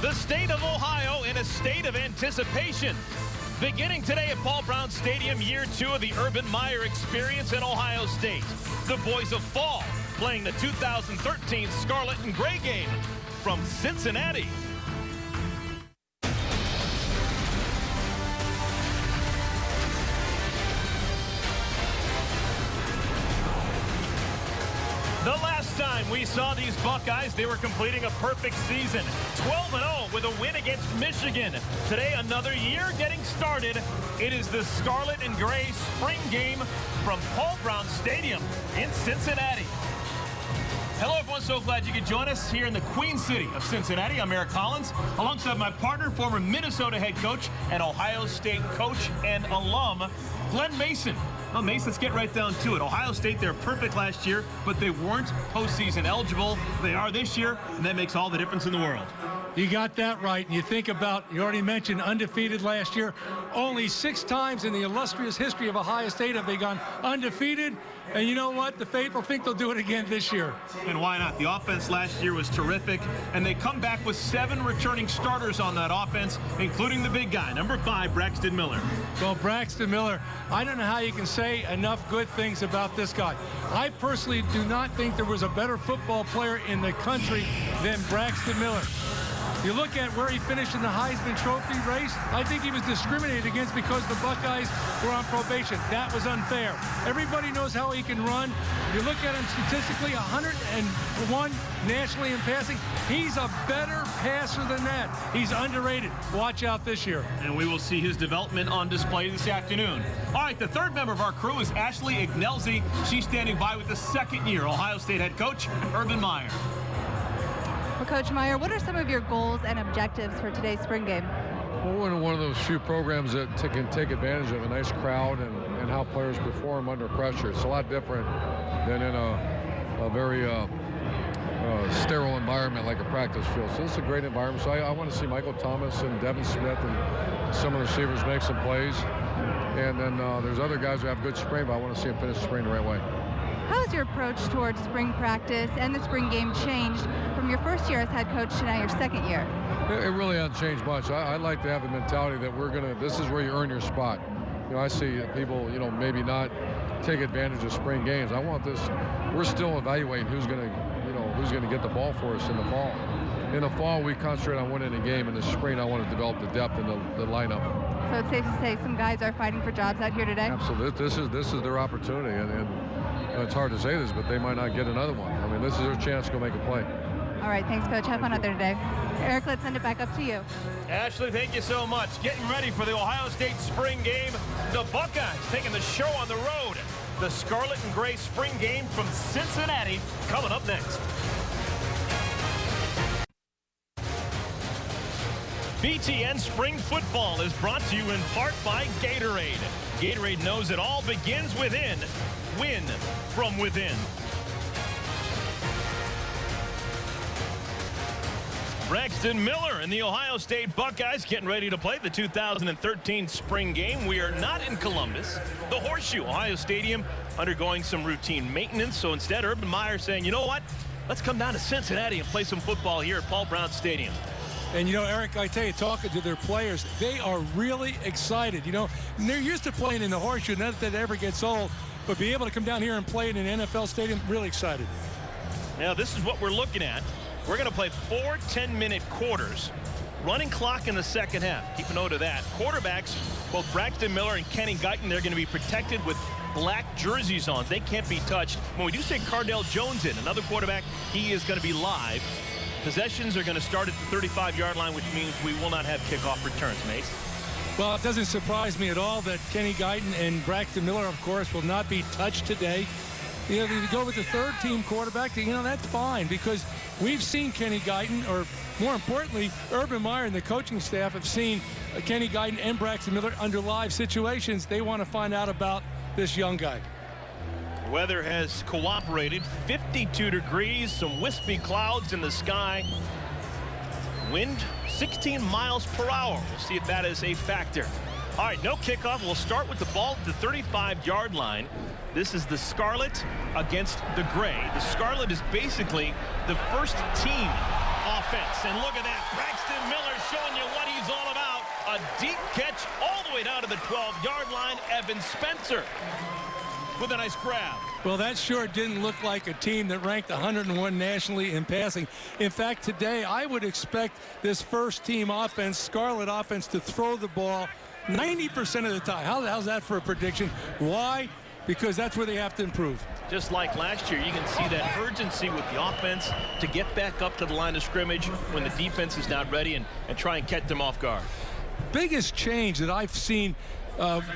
The state of Ohio in a state of anticipation. Beginning today at Paul Brown Stadium, year 2 of the Urban Meyer experience in Ohio State. The boys of fall playing the 2013 Scarlet and Gray game from Cincinnati. The last time we saw these Buckeyes, they were completing a perfect season. 12-0 with a win against Michigan. Today, another year getting started. It is the Scarlet and Gray spring game from Paul Brown Stadium in Cincinnati. Hello, everyone. So glad you could join us here in the Queen City of Cincinnati. I'm Eric Collins, alongside my partner, former Minnesota head coach and Ohio State coach and alum, Glenn Mason. Well, Mason, let's get right down to it. Ohio State, they were perfect last year, but they weren't postseason eligible. They are this year, and that makes all the difference in the world. You got that right. And you think about, you already mentioned undefeated last year. Only 6 times in the illustrious history of Ohio State have they gone undefeated. And you know what? The faithful think they'll do it again this year. And why not? The offense last year was terrific, and they come back with 7 returning starters on that offense, including the big guy, number 5, Braxton Miller. Well, Braxton Miller, I don't know how you can say enough good things about this guy. I personally do not think there was a better football player in the country than Braxton Miller. You look at where he finished in the Heisman Trophy race, I think he was discriminated against because the Buckeyes were on probation. That was unfair. Everybody knows how he can run. You look at him statistically, 101 nationally in passing. He's a better passer than that. He's underrated. Watch out this year. And we will see his development on display this afternoon. All right, the third member of our crew is Ashley Ignelzi. She's standing by with the second-year Ohio State head coach, Urban Meyer. Well, Coach Meyer, what are some of your goals and objectives for today's spring game? Well, we're one of those few programs that can take advantage of a nice crowd and how players perform under pressure. It's a lot different than in a very sterile environment like a practice field. So this is a great environment. So I want to see Michael Thomas and Devin Smith and some of the receivers make some plays. And then there's other guys who have good spring, but I want to see them finish the spring the right way. How has your approach towards spring practice and the spring game changed from your first year as head coach to now your second year? It really hasn't changed much. I like to have the mentality that this is where you earn your spot. You know, I see people, maybe not take advantage of spring games. I want this. We're still evaluating who's going to get the ball for us in the fall. In the fall, we concentrate on winning a game. In the spring, I want to develop the depth in the lineup. So it's safe to say some guys are fighting for jobs out here today? Absolutely. This is their opportunity, and it's hard to say this, but they might not get another one. I mean, this is their chance to go make a play. All right, thanks, Coach. Have fun out there today. Eric, let's send it back up to you. Ashley, thank you so much. Getting ready for the Ohio State spring game. The Buckeyes taking the show on the road. The Scarlet and Gray spring game from Cincinnati coming up next. BTN Spring Football is brought to you in part by Gatorade. Gatorade knows it all begins within. Win from within. Braxton Miller and the Ohio State Buckeyes getting ready to play the 2013 spring game. We are not in Columbus. The Horseshoe, Ohio Stadium, undergoing some routine maintenance. So instead, Urban Meyer saying, you know what? Let's come down to Cincinnati and play some football here at Paul Brown Stadium. And, Eric, I tell you, talking to their players, they are really excited. They're used to playing in the Horseshoe, not that it ever gets old, but be able to come down here and play in an NFL stadium, really excited. Now, this is what we're looking at. We're going to play 4 10-minute quarters. Running clock in the second half. Keep a note of that. Quarterbacks, both Braxton Miller and Kenny Guyton, they're going to be protected with black jerseys on. They can't be touched. When we do say Cardell Jones in, another quarterback, he is going to be live. Possessions are going to start at the 35-yard line, which means we will not have kickoff returns, Mace. Well, it doesn't surprise me at all that Kenny Guyton and Braxton Miller, of course, will not be touched today. To go with the third-team quarterback, that's fine, because we've seen Kenny Guyton, or more importantly, Urban Meyer and the coaching staff have seen Kenny Guyton and Braxton Miller under live situations. They want to find out about this young guy. Weather has cooperated. 52 degrees, some wispy clouds in the sky. Wind 16 miles per hour. We'll see if that is a factor. All right, no kickoff. We'll start with the ball at the 35-yard line. This is the Scarlet against the Gray. The Scarlet is basically the first team offense. And look at that. Braxton Miller showing you what he's all about. A deep catch all the way down to the 12-yard line. Evan Spencer with a nice grab. Well, that sure didn't look like a team that ranked 101 nationally in passing. In fact, today I would expect this first-team offense, Scarlet offense, to throw the ball 90% of the time. How's that for a prediction? Why? Because that's where they have to improve. Just like last year, you can see that urgency with the offense to get back up to the line of scrimmage when the defense is not ready and try and catch them off guard. Biggest change that I've seen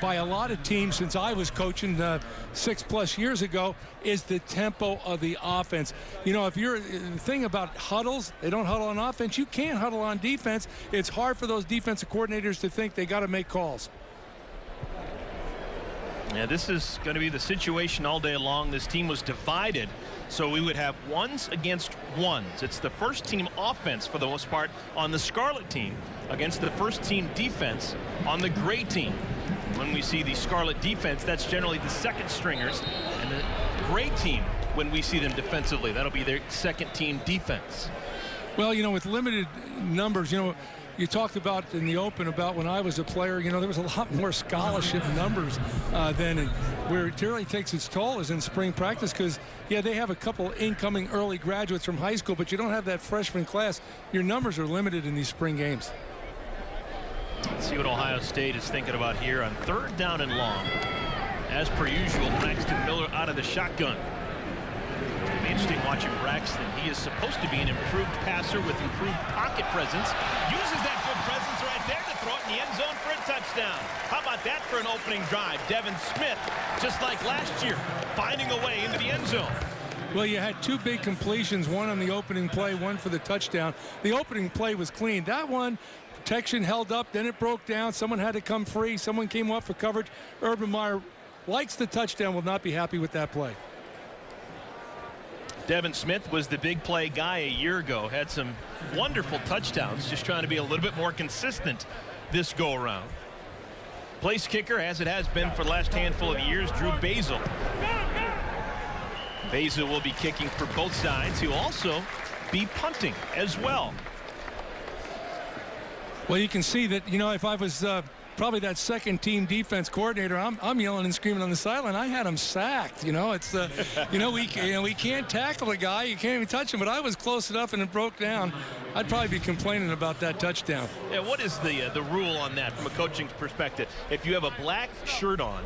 by a lot of teams since I was coaching 6+ years ago is the tempo of the offense. You know, if you're the thing about huddles, they don't huddle on offense. You can't huddle on defense. It's hard for those defensive coordinators to think they got to make calls. Yeah, this is going to be the situation all day long. This team was divided, so we would have ones against ones. It's the first team offense for the most part on the Scarlet team against the first team defense on the gray team. When we see the Scarlet defense, that's generally the second stringers, and the gray team, when we see them defensively, that'll be their second team defense. Well, you know, with limited numbers, you know, you talked about in the open about when I was a player, you know, there was a lot more scholarship numbers then, and where it really takes its toll is in spring practice because, yeah, they have a couple incoming early graduates from high school, but you don't have that freshman class. Your numbers are limited in these spring games. Let's see what Ohio State is thinking about here on 3rd down and long. As per usual, Braxton Miller out of the shotgun. It'll be interesting watching Braxton. He is supposed to be an improved passer with improved pocket presence. Uses that good presence right there to throw it in the end zone for a touchdown. How about that for an opening drive? Devin Smith, just like last year, finding a way into the end zone. Well, you had 2 big completions, one on the opening play, one for the touchdown. The opening play was clean. That one, protection held up, then it broke down. Someone had to come free. Someone came up for coverage. Urban Meyer likes the touchdown, will not be happy with that play. Devin Smith was the big play guy a year ago. Had some wonderful touchdowns. Just trying to be a little bit more consistent this go around. Place kicker, as it has been for the last handful of years, Drew Basil. Basil will be kicking for both sides. He'll also be punting as well. Well, you can see that, you know, if I was probably that second team defense coordinator, I'm yelling and screaming on the sideline. I had him sacked. You know, it's you know, we can't tackle a guy. You can't even touch him. But I was close enough and it broke down. I'd probably be complaining about that touchdown. Yeah, what is the rule on that from a coaching perspective? If you have a black shirt on,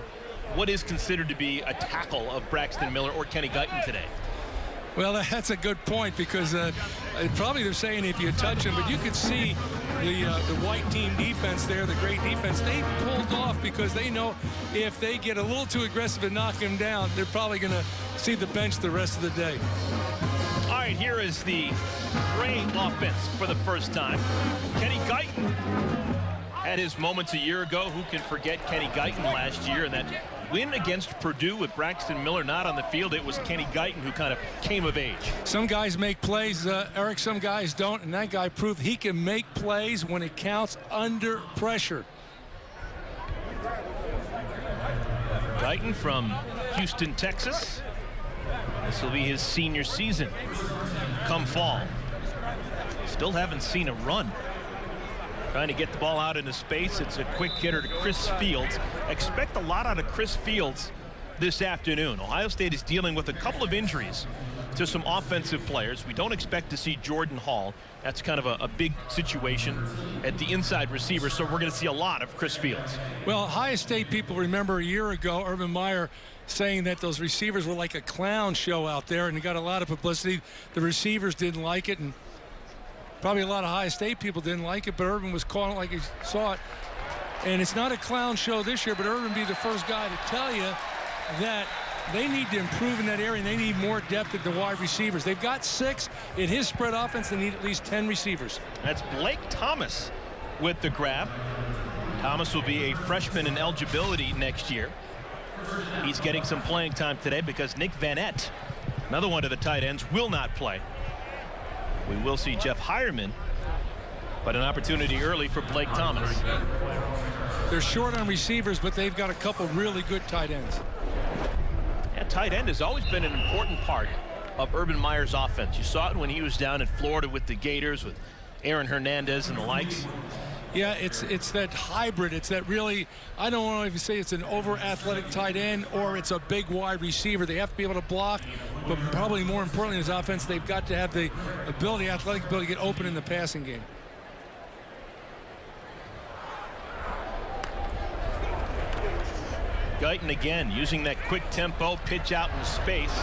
what is considered to be a tackle of Braxton Miller or Kenny Guyton today? Well, that's a good point because probably they're saying if you touch him, but you could see the white team defense there, the great defense, they pulled off because they know if they get a little too aggressive and knock him down, they're probably going to see the bench the rest of the day. All right, here is the gray offense for the first time. Kenny Guyton had his moments a year ago. Who can forget Kenny Guyton last year and that win against Purdue with Braxton Miller not on the field? It was Kenny Guyton who kind of came of age. Some guys make plays, Eric, some guys don't, and that guy proved he can make plays when it counts under pressure. Guyton from Houston, Texas. This will be his senior season come fall. Still haven't seen a run. Trying to get the ball out into space. It's a quick hitter to Chris Fields. Expect a lot out of Chris Fields this afternoon. Ohio State is dealing with a couple of injuries to some offensive players. We don't expect to see Jordan Hall. That's kind of a big situation at the inside receiver, so we're going to see a lot of Chris Fields. Well, Ohio State people remember a year ago Urban Meyer saying that those receivers were like a clown show out there, and he got a lot of publicity. The receivers didn't like it, and probably a lot of Ohio State people didn't like it, but Urban was calling it like he saw it. And it's not a clown show this year, but Urban be the first guy to tell you that they need to improve in that area, and they need more depth at the wide receivers. They've got 6 in his spread offense. They need at least 10 receivers. That's Blake Thomas with the grab. Thomas will be a freshman in eligibility next year. He's getting some playing time today because Nick Van Ette, another one of the tight ends, will not play. We will see Jeff Hireman, but an opportunity early for Blake Thomas. They're short on receivers, but they've got a couple really good tight ends. Yeah, tight end has always been an important part of Urban Meyer's offense. You saw it when he was down in Florida with the Gators, with Aaron Hernandez and the likes. Yeah, it's that hybrid. It's that really, I don't want to even say it's an over-athletic tight end or it's a big wide receiver. They have to be able to block, but probably more importantly in his offense, they've got to have the ability, athletic ability to get open in the passing game. Guyton again using that quick tempo, pitch out in space,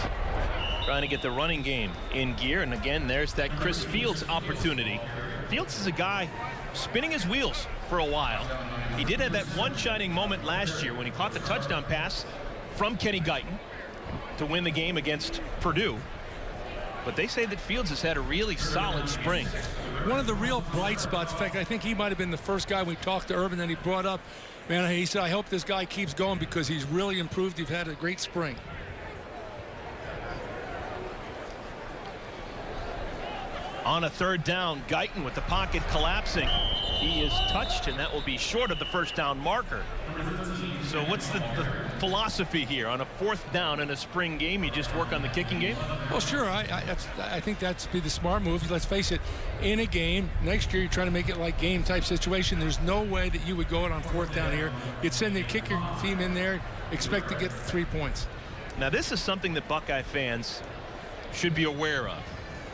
trying to get the running game in gear. And again, there's that Chris Fields opportunity. Fields is a guy spinning his wheels for a while. He did have that one shining moment last year when he caught the touchdown pass from Kenny Guyton to win the game against Purdue. But they say that Fields has had a really solid spring. One of the real bright spots, in fact, I think he might have been the first guy we talked to Urban that he brought up. Man, he said, I hope this guy keeps going because he's really improved. He's had a great spring. On a third down, Guyton with the pocket collapsing. He is touched, and that will be short of the first down marker. So what's the philosophy here? On a fourth down in a spring game, you just work on the kicking game? Well, sure. I think that's be the smart move. Let's face it, in a game, next year you're trying to make it like game-type situation. There's no way that you would go it on fourth down here. You'd send the kicker team in there, expect to get 3 points. Now, this is something that Buckeye fans should be aware of.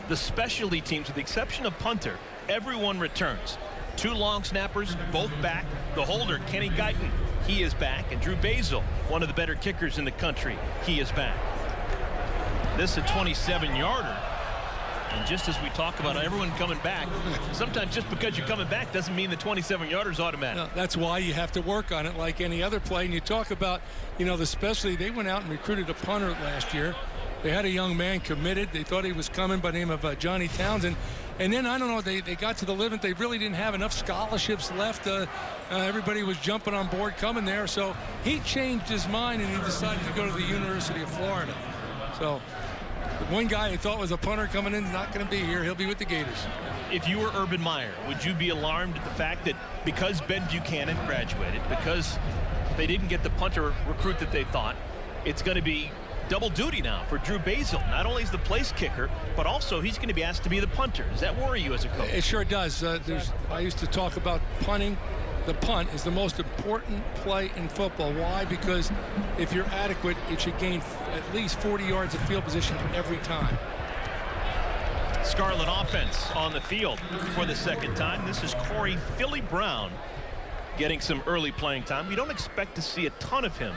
The specialty teams, with the exception of punter, everyone returns. 2 long snappers, both back. The holder, Kenny Guyton, he is back. And Drew Basil, one of the better kickers in the country, he is back. This is a 27-yarder. And just as we talk about everyone coming back, sometimes just because you're coming back doesn't mean the 27-yarder is automatic. No, that's why you have to work on it like any other play. And you talk about, the specialty, they went out and recruited a punter last year. They had a young man committed. They thought he was coming by the name of Johnny Townsend. And then, I don't know, they got to the limit. They really didn't have enough scholarships left. Everybody was jumping on board coming there. So he changed his mind, and he decided to go to the University of Florida. So the one guy he thought was a punter coming in is not going to be here. He'll be with the Gators. If you were Urban Meyer, would you be alarmed at the fact that because Ben Buchanan graduated, because they didn't get the punter recruit that they thought, it's going to be double duty now for Drew Basil? Not only is the place kicker, but also he's going to be asked to be the punter. Does that worry you as a coach? It sure does. I used to talk about punting. The punt is the most important play in football. Why? Because if you're adequate, it should gain at least 40 yards of field position every time. Scarlet offense on the field for the second time. This is Corey Philly Brown getting some early playing time. We don't expect to see a ton of him.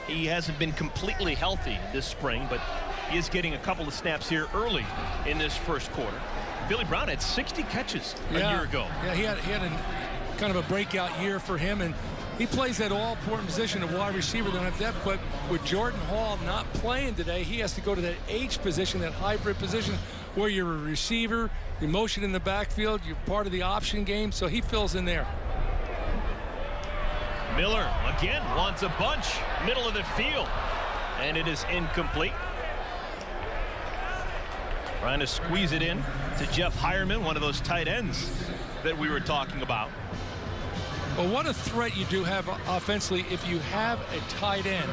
He hasn't been completely healthy this spring, but he is getting a couple of snaps here early in this first quarter. Billy Brown had 60 catches a year ago. Yeah, he had a kind of a breakout year for him, and he plays that all-important position of wide receiver. They don't have depth, but with Jordan Hall not playing today, he has to go to that H position, that hybrid position, where you're a receiver, you're motion in the backfield, you're part of the option game, so he fills in there. Miller again wants a bunch, middle of the field, and it is incomplete. Trying to squeeze it in to Jeff Hireman, one of those tight ends that we were talking about. Well, what a threat you do have offensively if you have a tight end,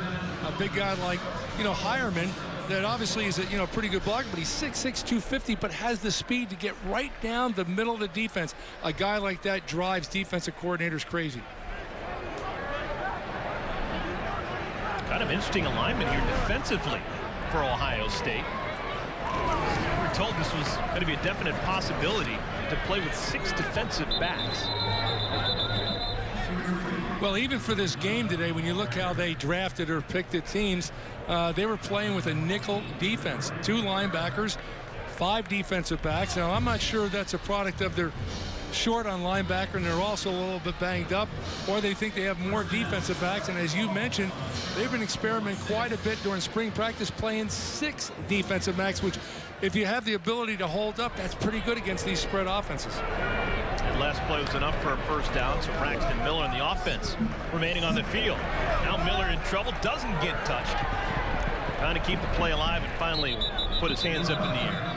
a big guy like, Hireman, that obviously is a, pretty good blocker, but he's 6'6", 250, but has the speed to get right down the middle of the defense. A guy like that drives defensive coordinators crazy. Kind of interesting alignment here defensively for Ohio State. We were told this was going to be a definite possibility to play with 6 defensive backs. Well, even for this game today, when you look how they drafted or picked the teams, they were playing with a nickel defense. 2 linebackers, 5 defensive backs. Now, I'm not sure that's a product of their short on linebacker and they're also a little bit banged up, or they think they have more defensive backs. And as you mentioned, they've been experimenting quite a bit during spring practice, playing 6 defensive backs, which if you have the ability to hold up, that's pretty good against these spread offenses. And last play was enough for a first down, so Braxton Miller in the offense remaining on the field. Now Miller in trouble, doesn't get touched. Trying to keep the play alive and finally put his hands up in the air.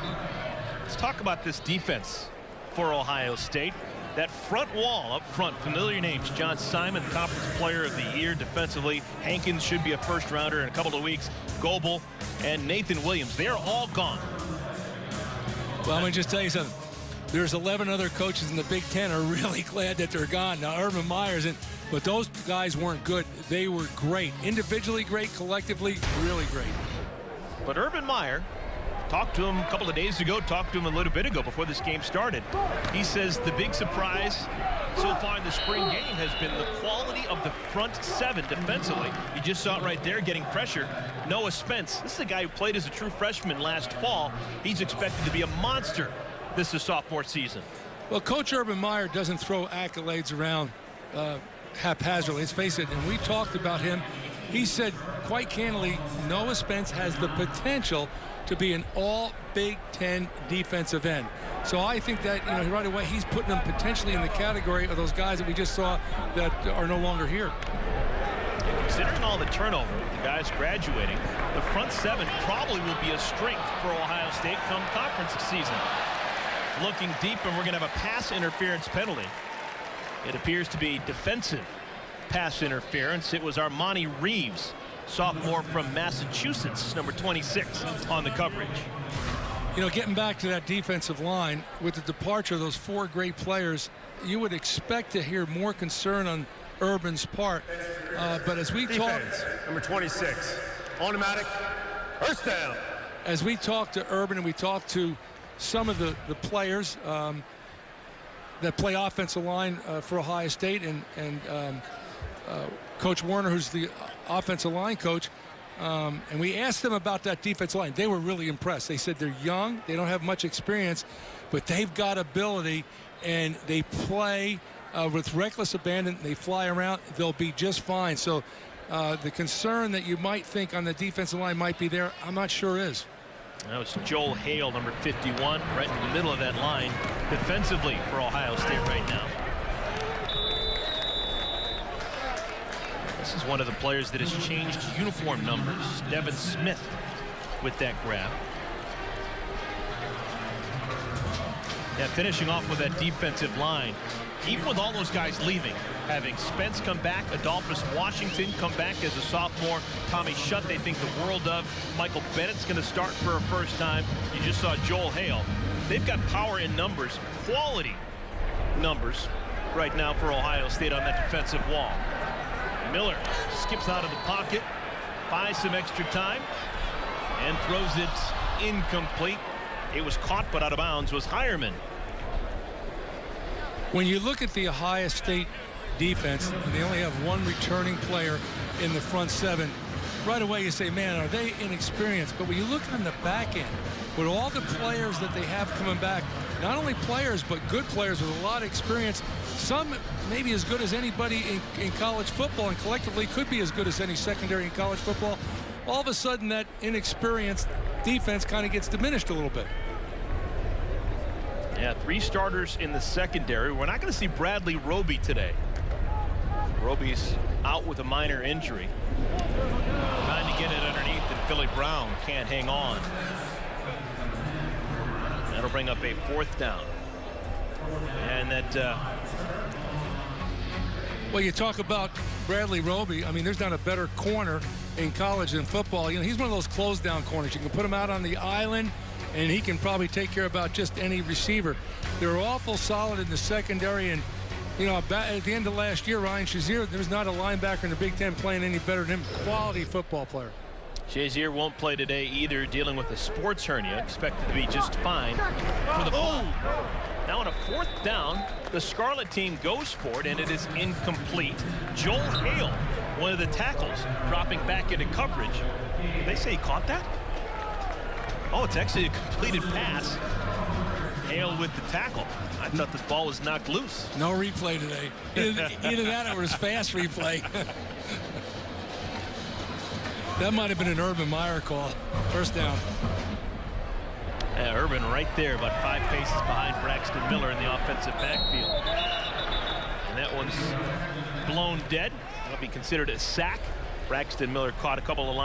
Let's talk about this defense for Ohio State. That front wall up front, familiar names. John Simon, Conference Player of the Year defensively. Hankins should be a first-rounder in a couple of weeks. Goebel and Nathan Williams, they are all gone. Well, I'm going to just tell you something. There's 11 other coaches in the Big Ten are really glad that they're gone. Now, Urban Meyer's in, but those guys weren't good. They were great. Individually great, collectively really great. But Urban Meyer, talked to him a couple of days ago, talked to him a little bit ago before this game started. He says the big surprise so far in the spring game has been the quality of the front seven defensively. You just saw it right there, getting pressure. Noah Spence, this is a guy who played as a true freshman last fall. He's expected to be a monster this is sophomore season. Well, Coach Urban Meyer doesn't throw accolades around haphazardly. Let's face it, and we talked about him. He said quite candidly, Noah Spence has the potential to be an all Big Ten defensive end. So I think that, you know, right away he's putting them potentially in the category of those guys that we just saw that are no longer here. Considering all the turnover, the guys graduating, the front seven probably will be a strength for Ohio State come conference season. Looking deep, and we're going to have a pass interference penalty. It appears to be defensive pass interference. It was Armani Reeves, sophomore from Massachusetts, number 26 on the coverage. You know, getting back to that defensive line, with the departure of those four great players, you would expect to hear more concern on Urban's part. But as we talk, number 26, automatic, first down. As we talk to Urban and we talk to some of the players that play offensive line for Ohio State, and Coach Warner, who's the offensive line coach, and we asked them about that defensive line. They were really impressed. They said they're young, they don't have much experience, but they've got ability, and they play with reckless abandon. They fly around. They'll be just fine. So the concern that you might think on the defensive line might be there, I'm not sure is. That was Joel Hale, number 51, right in the middle of that line defensively for Ohio State right now. This is one of the players that has changed uniform numbers. Devin Smith with that grab. Yeah, finishing off with that defensive line. Even with all those guys leaving, having Spence come back, Adolphus Washington come back as a sophomore, Tommy Shutt they think the world of, Michael Bennett's going to start for a first time. You just saw Joel Hale. They've got power in numbers, quality numbers right now for Ohio State on that defensive wall. Miller skips out of the pocket, buys some extra time, and throws it incomplete. It was caught, but out of bounds was Hireman. When you look at the Ohio State defense, and they only have one returning player in the front seven, right away you say, man, are they inexperienced? But when you look on the back end, with all the players that they have coming back, not only players, but good players with a lot of experience, some maybe as good as anybody in college football, and collectively could be as good as any secondary in college football, all of a sudden that inexperienced defense kind of gets diminished a little bit. Yeah, 3 starters in the secondary. We're not going to see Bradley Roby today. Roby's out with a minor injury. Trying to get it underneath, and Philly Brown can't hang on. That'll bring up a 4th down. And that... Well, you talk about Bradley Roby. I mean, there's not a better corner in college than football. You know, he's one of those closed down corners. You can put him out on the island, and he can probably take care of about just any receiver. They're awful solid in the secondary, and you know, at the end of last year, Ryan Shazier, there's not a linebacker in the Big Ten playing any better than him. Quality football player. Shazier won't play today either, dealing with a sports hernia, expected to be just fine for the fall. Now on a 4th down, the Scarlet team goes for it, and it is incomplete. Joel Hale, one of the tackles, dropping back into coverage. Did they say he caught that? Oh, it's actually a completed pass. Hale with the tackle. I thought this ball was knocked loose. No replay today. Either that or it was fast replay. That might have been an Urban Meyer call. First down. Yeah, Urban right there, about 5 paces behind Braxton Miller in the offensive backfield. And that one's blown dead. That'll be considered a sack. Braxton Miller caught a couple of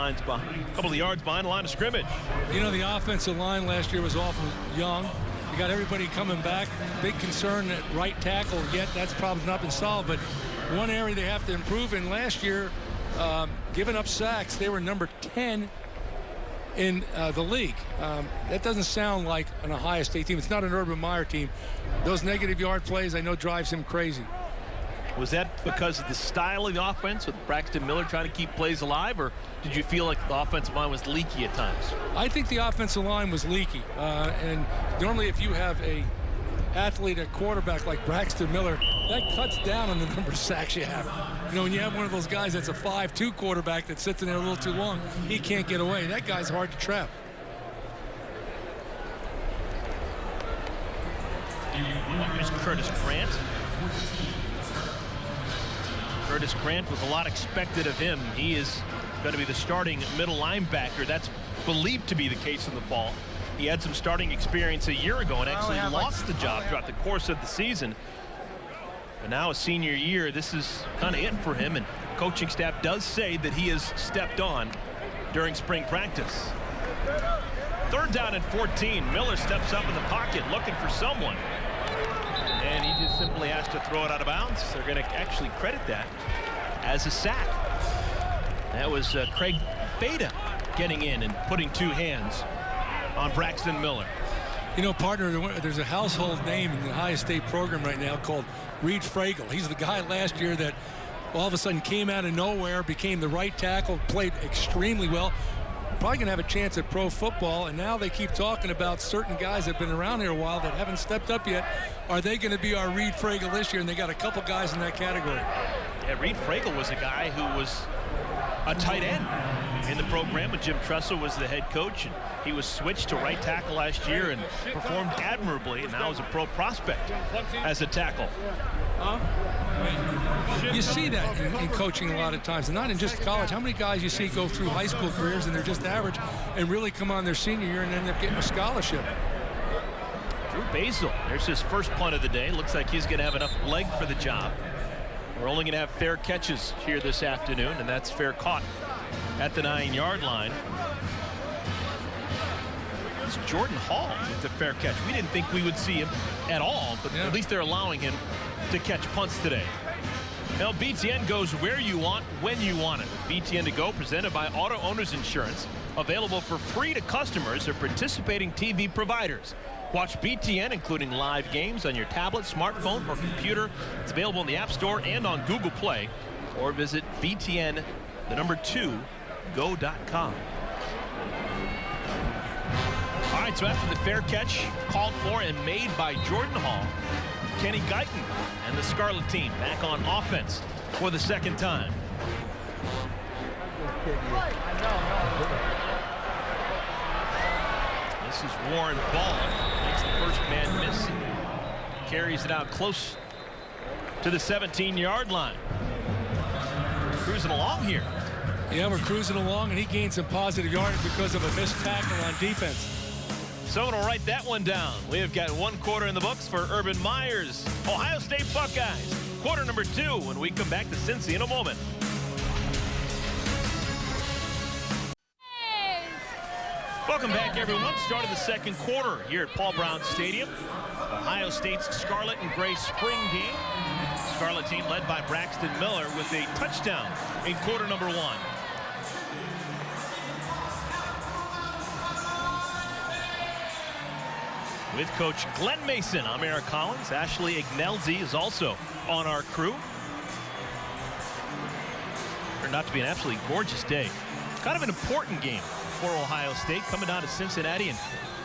yards behind the line of scrimmage. You know, the offensive line last year was awful young. You got everybody coming back. Big concern at right tackle, yet that's probably not been solved. But one area they have to improve in last year, giving up sacks, they were number 10 in the league. That doesn't sound like an Ohio State team. It's not an Urban Meyer team. Those negative yard plays, I know, drives him crazy. Was that because of the style of the offense with Braxton Miller trying to keep plays alive, or did you feel like the offensive line was leaky at times? I think the offensive line was leaky. And normally if you have a athlete at quarterback like Braxton Miller, that cuts down on the number of sacks you have. You know, when you have one of those guys that's a 5'2" quarterback that sits in there a little too long, he can't get away. That guy's hard to trap. Here's Curtis Grant. Curtis Grant, with a lot expected of him. He is going to be the starting middle linebacker. That's believed to be the case in the fall. He had some starting experience a year ago and actually lost the job throughout the course of the season. But now a senior year, this is kind of it for him, and coaching staff does say that he has stepped on during spring practice. 3rd down and 14. Miller steps up in the pocket looking for someone, and he just simply has to throw it out of bounds. They're going to actually credit that as a sack. That was Craig Fada getting in and putting 2 hands on Braxton Miller. You know, partner, there's a household name in the Ohio State program right now called Reed Fickell. He's the guy last year that all of a sudden came out of nowhere, became the right tackle, played extremely well. Probably going to have a chance at pro football, and now they keep talking about certain guys that have been around here a while that haven't stepped up yet. Are they going to be our Reed Fickell this year? And they got a couple guys in that category. Yeah, Reed Fickell was a guy who was a tight end in the program when Jim Tressel was the head coach, and he was switched to right tackle last year and performed admirably, and now is a pro prospect as a tackle. You see that in coaching a lot of times, and not in just college. How many guys you see go through high school careers and they're just average and really come on their senior year and end up getting a scholarship? Drew Basil, there's his first punt of the day. Looks like he's going to have enough leg for the job. We're only going to have fair catches here this afternoon, and that's fair caught at the 9-yard line. It's Jordan Hall with the fair catch. We didn't think we would see him at all, but at least they're allowing him to catch punts today. Now, BTN goes where you want, when you want it. BTN to go, presented by Auto Owners Insurance, available for free to customers or participating TV providers. Watch BTN, including live games, on your tablet, smartphone, or computer. It's available in the App Store and on Google Play, or visit BTN2go.com. All right, so after the fair catch called for and made by Jordan Hall, Kenny Guyton and the Scarlet team back on offense for the 2nd time. This is Warren Ball. Makes the first man miss. Carries it out close to the 17-yard line. Cruising along here. Yeah, we're cruising along, and he gained some positive yardage because of a missed tackle on defense. Someone will write that one down. We have got 1 quarter in the books for Urban Meyer's Ohio State Buckeyes. Quarter number 2 when we come back to Cincy in a moment. Welcome back, everyone. Start of the 2nd quarter here at Paul Brown Stadium. Ohio State's Scarlet and Gray spring game. Scarlet team led by Braxton Miller with a touchdown in quarter number 1. With Coach Glenn Mason, I'm Eric Collins. Ashley Ignelzi is also on our crew. Turned out to be an absolutely gorgeous day. Kind of an important game for Ohio State, coming down to Cincinnati and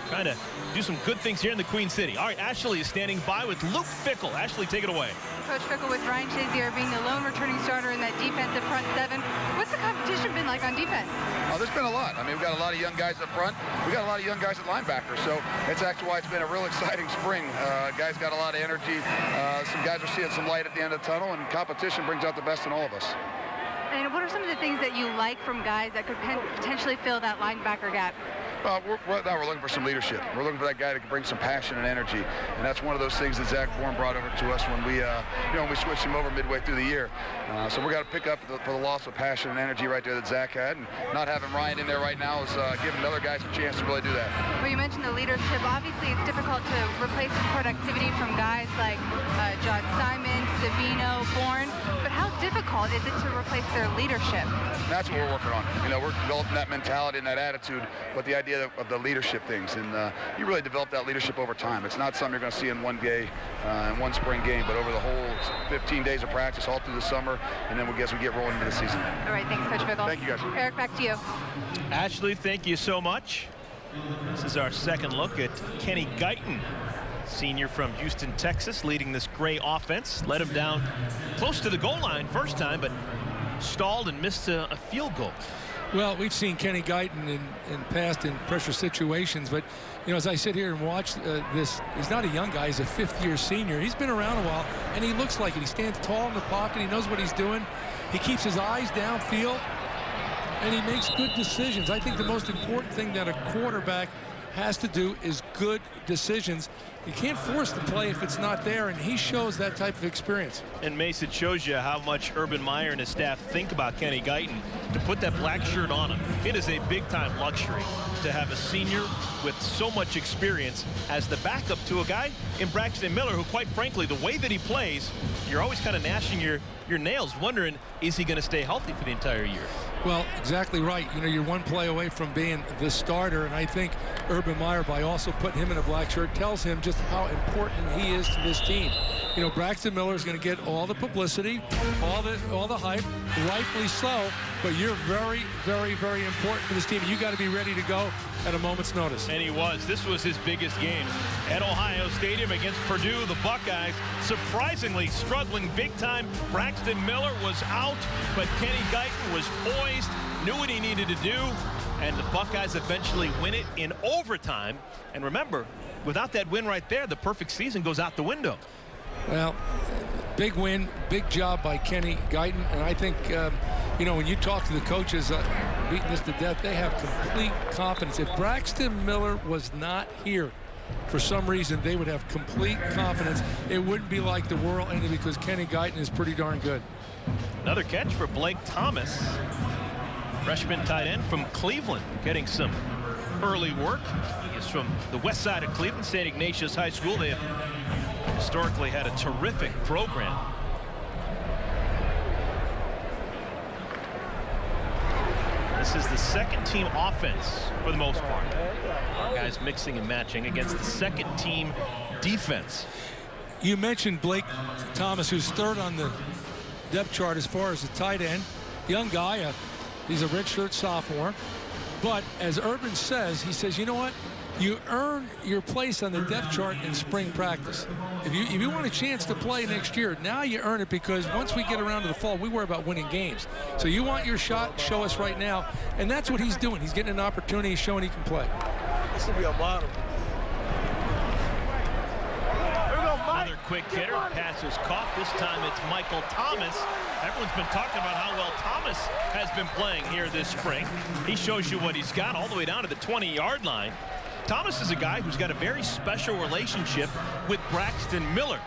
trying to do some good things here in the Queen City. All right, Ashley is standing by with Luke Fickell. Ashley, take it away. Coach Fickell with Ryan Shazier being the lone returning starter in that defensive front 7. What's the competition been like on defense? There's been a lot. I mean, we've got a lot of young guys up front. We've got a lot of young guys at linebacker. So that's actually why it's been a real exciting spring. Guys got a lot of energy. Some guys are seeing some light at the end of the tunnel, and competition brings out the best in all of us. And what are some of the things that you like from guys that could potentially fill that linebacker gap? Now we're looking for some leadership. We're looking for that guy to bring some passion and energy, and that's one of those things that Zach Bourne brought over to us when we, we switched him over midway through the year. So we got to pick up for the loss of passion and energy right there that Zach had, and not having Ryan in there right now is giving other guys a chance to really do that. Well, you mentioned the leadership. Obviously, it's difficult to replace the productivity from guys like John Simon, Savino, Bourne, but how difficult is it to replace their leadership? That's what we're working on. We're developing that mentality and that attitude, but the idea of the leadership things, and you really develop that leadership over time. It's not something you're going to see in one day, in one spring game, but over the whole 15 days of practice all through the summer, and then we get rolling into the season. All right, thanks, Coach Fickell. Thank you, guys. Eric, back to you. Ashley, thank you so much. This is our second look at Kenny Guyton, senior from Houston, Texas, leading this Gray offense. Led him down close to the goal line first time, but stalled and missed a field goal. Well, we've seen Kenny Guyton in past in pressure situations, but as I sit here and watch this, he's not a young guy. He's a fifth-year senior. He's been around a while, and he looks like it. He stands tall in the pocket. He knows what he's doing. He keeps his eyes downfield, and he makes good decisions. I think the most important thing that a quarterback has to do is good decisions. You can't force the play if it's not there, and he shows that type of experience. And Mace, it shows you how much Urban Meyer and his staff think about Kenny Guyton to put that black shirt on him. It is a big-time luxury to have a senior with so much experience as the backup to a guy in Braxton Miller who, quite frankly, the way that he plays, you're always kind of gnashing your nails, wondering, is he going to stay healthy for the entire year? Well, exactly right. You're one play away from being the starter, and I think Urban Meyer, by also putting him in a black shirt, tells him just how important he is to this team. Braxton Miller is going to get all the publicity, all the hype, rightfully so, but you're very, very, very important for this team. You got to be ready to go at a moment's notice. And he was. This was his biggest game at Ohio Stadium against Purdue. The Buckeyes surprisingly struggling big time. Braxton Miller was out, but Kenny Guyton was poised, knew what he needed to do, and the Buckeyes eventually win it in overtime. And remember, without that win right there, the perfect season goes out the window. Well, big win, big job by Kenny Guyton, and I think, when you talk to the coaches beating this to death, they have complete confidence. If Braxton Miller was not here, for some reason, they would have complete confidence. It wouldn't be like the world ended because Kenny Guyton is pretty darn good. Another catch for Blake Thomas, freshman tight end from Cleveland, getting some early work. He is from the west side of Cleveland, St. Ignatius High School. They have historically had a terrific program. This is the second team offense for the most part. Guys mixing and matching against the second team defense. You mentioned Blake Thomas, who's third on the depth chart as far as the tight end. Young guy, he's a redshirt sophomore. But as Urban says, he says, you know what? You earn your place on the depth chart in spring practice. If you want a chance to play next year, now you earn it, because once we get around to the fall, we worry about winning games. So you want your shot, show us right now. And that's what he's doing. He's getting an opportunity, showing he can play. This will be a model. Another quick hitter, pass is caught. This time it's Michael Thomas. Everyone's been talking about how well Thomas has been playing here this spring. He shows you what he's got all the way down to the 20-yard line. Thomas is a guy who's got a very special relationship with Braxton Miller.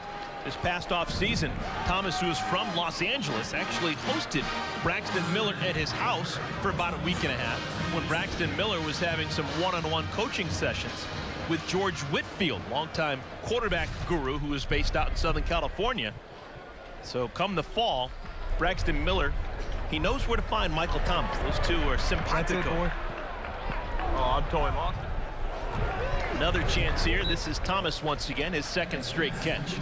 This past off season, Thomas, who is from Los Angeles, actually hosted Braxton Miller at his house for about a week and a half when Braxton Miller was having some one-on-one coaching sessions with George Whitfield, longtime quarterback guru who is based out in Southern California. So come the fall, Braxton Miller, he knows where to find Michael Thomas. Those two are simpatico. Oh, I'm towing Austin. Another chance here. This is Thomas once again, his second straight catch.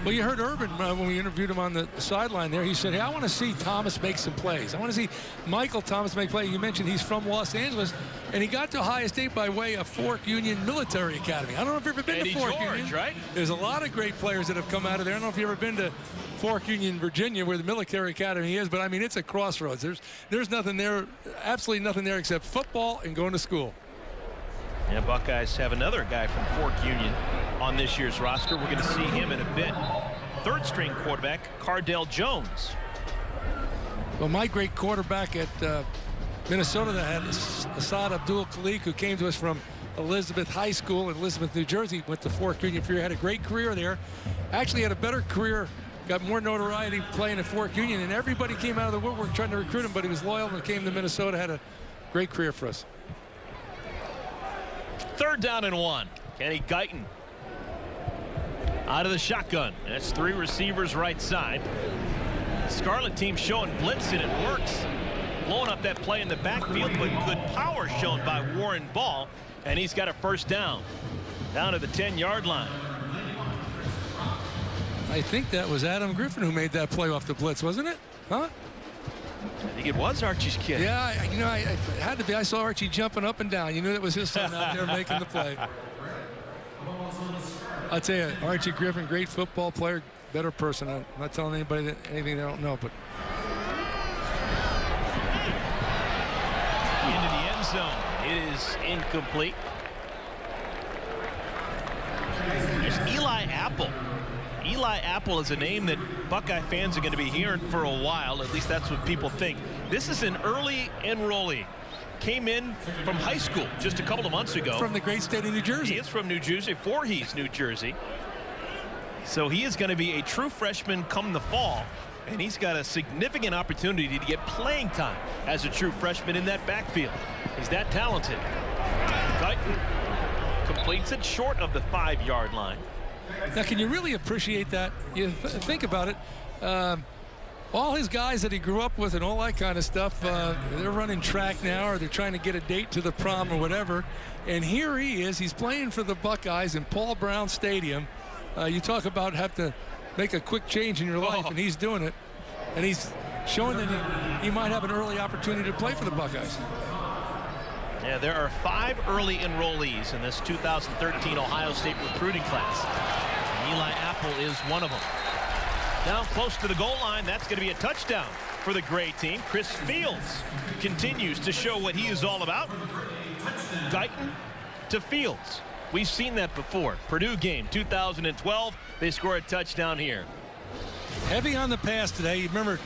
Well, you heard Urban when we interviewed him on the sideline there. He said, hey, I want to see Thomas make some plays. I want to see Michael Thomas make plays. You mentioned he's from Los Angeles, and he got to Ohio State by way of Fork Union Military Academy. I don't know if you've ever been to Fork Union. Right? There's a lot of great players that have come out of there. I don't know if you've ever been to Fork Union, Virginia, where the military academy is, but I mean, it's a crossroads. There's nothing there, absolutely nothing there except football and going to school. Yeah, Buckeyes have another guy from Fork Union on this year's roster. We're going to see him in a bit. Third string quarterback, Cardell Jones. Well, my great quarterback at Minnesota that had Assad Abdul-Khalik, who came to us from Elizabeth High School in Elizabeth, New Jersey, went to Fork Union for a year, had a great career there. Actually had a better career, got more notoriety playing at Fork Union, and everybody came out of the woodwork trying to recruit him, but he was loyal and came to Minnesota, had a great career for us. 3rd down and 1. Kenny Guyton out of the shotgun. That's 3 receivers right side. Scarlet team showing blitz, and it works. Blowing up that play in the backfield, but good power shown by Warren Ball, and he's got a 1st down. Down to the 10-yard line. I think that was Adam Griffin who made that play off the blitz, wasn't it? Huh? I think it was Archie's kid. Yeah, it had to be. I saw Archie jumping up and down. You knew that was his son out there making the play. I'll tell you, Archie Griffin, great football player, better person. I'm not telling anybody anything they don't know, but into the end zone. It is incomplete. There's Eli Apple. Eli Apple is a name that Buckeye fans are going to be hearing for a while. At least that's what people think. This is an early enrollee. Came in from high school just a couple of months ago. From the great state of New Jersey. He is from New Jersey, Voorhees, New Jersey. So he is going to be a true freshman come the fall. And he's got a significant opportunity to get playing time as a true freshman in that backfield. He's that talented. Guyton completes it short of the 5-yard line. Now, can you really appreciate that? You think about it. All his guys that he grew up with and all that kind of stuff, they're running track now, or they're trying to get a date to the prom or whatever. And here he is. He's playing for the Buckeyes in Paul Brown Stadium. You talk about have to make a quick change in your life, and he's doing it. And he's showing that he might have an early opportunity to play for the Buckeyes. Yeah, there are 5 early enrollees in this 2013 Ohio State recruiting class. And Eli Apple is one of them. Now close to the goal line, that's going to be a touchdown for the gray team. Chris Fields continues to show what he is all about. Guyton to Fields. We've seen that before. Purdue game 2012. They score a touchdown here. Heavy on the pass today. You remember,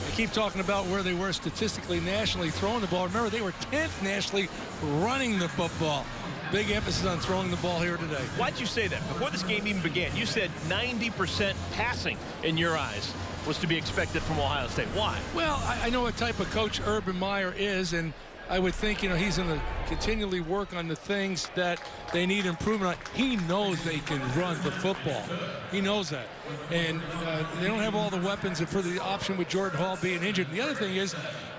I keep talking about where they were statistically nationally throwing the ball. Remember, they were 10th nationally running the football. Big emphasis on throwing the ball here today. Why'd you say that? Before this game even began, you said 90% passing in your eyes was to be expected from Ohio State. Why? Well, I know what type of coach Urban Meyer is, and I would think, he's going to continually work on the things that they need improvement on. He knows they can run the football. He knows that. And they don't have all the weapons for the option with Jordan Hall being injured. And the other thing is,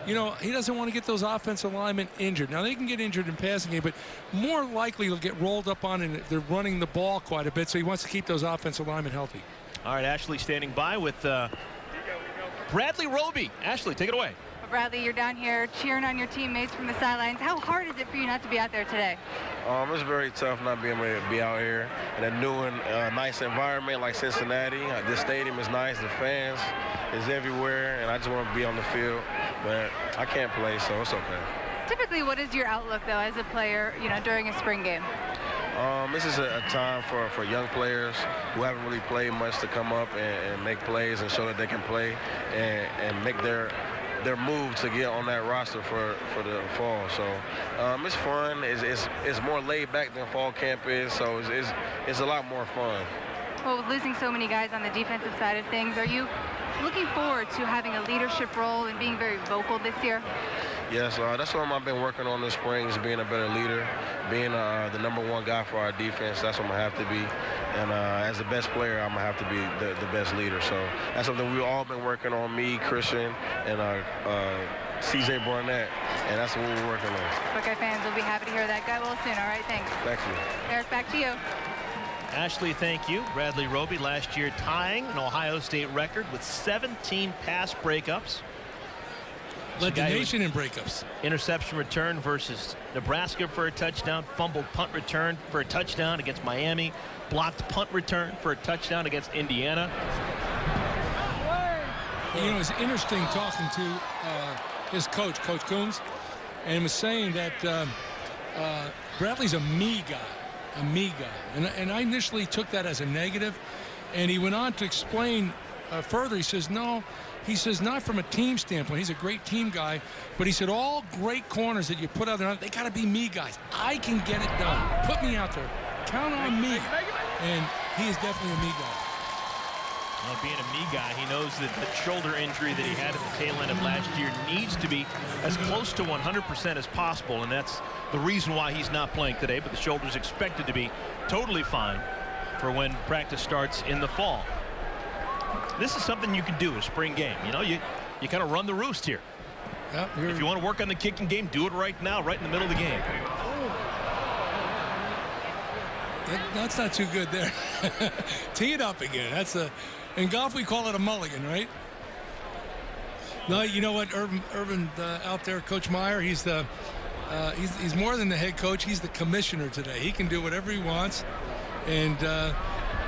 he doesn't want to get those offensive linemen injured. Now, they can get injured in passing game, but more likely they'll get rolled up on, and they're running the ball quite a bit, so he wants to keep those offensive linemen healthy. All right, Ashley standing by with Bradley Roby. Ashley, take it away. Bradley, you're down here cheering on your teammates from the sidelines. How hard is it for you not to be out there today? It's very tough not being able to be out here in a new and nice environment like Cincinnati. This stadium is nice. The fans is everywhere, and I just want to be on the field. But I can't play, so it's okay. Typically, what is your outlook, though, as a player, during a spring game? This is a time for young players who haven't really played much to come up and make plays and show that they can play and make their move to get on that roster for the fall. So it's fun. It's more laid back than fall camp is, so it's a lot more fun. Well, with losing so many guys on the defensive side of things, are you looking forward to having a leadership role and being very vocal this year? Yes, that's what I've been working on this spring, is being a better leader, being the #1 guy for our defense. That's what I'm going to have to be. And as the best player, I'm going to have to be the best leader. So that's something we've all been working on, me, Christian, and C.J. Barnett, and that's what we're working on. Buckeye fans will be happy to hear that. Guy well soon. All right, thanks. Thank you. Eric, back to you. Ashley, thank you. Bradley Roby last year tying an Ohio State record with 17 pass breakups. Led the nation in breakups. Interception return versus Nebraska for a touchdown. Fumbled punt return for a touchdown against Miami. Blocked punt return for a touchdown against Indiana. It's interesting talking to his coach, Coach Coombs, and was saying that Bradley's a me guy. A me guy. And I initially took that as a negative, and he went on to explain further. He says, no, He says not from a team standpoint. He's a great team guy, but he said all great corners that you put out there, they got to be me guys. I can get it done. Put me out there. Count on me. And he is definitely a me guy. Well, being a me guy, he knows that the shoulder injury that he had at the tail end of last year needs to be as close to 100% as possible, and that's the reason why he's not playing today. But the shoulder's expected to be totally fine for when practice starts in the fall. This is something you can do a spring game. You know, you kind of run the roost here. Yep, if you want to work on the kicking game, do it right now, right in the middle of the game. That's not too good there. Tee it up again. In golf we call it a mulligan, right? No, you know what, Urban out there, Coach Meyer, he's more than the head coach. He's the commissioner today. He can do whatever he wants, and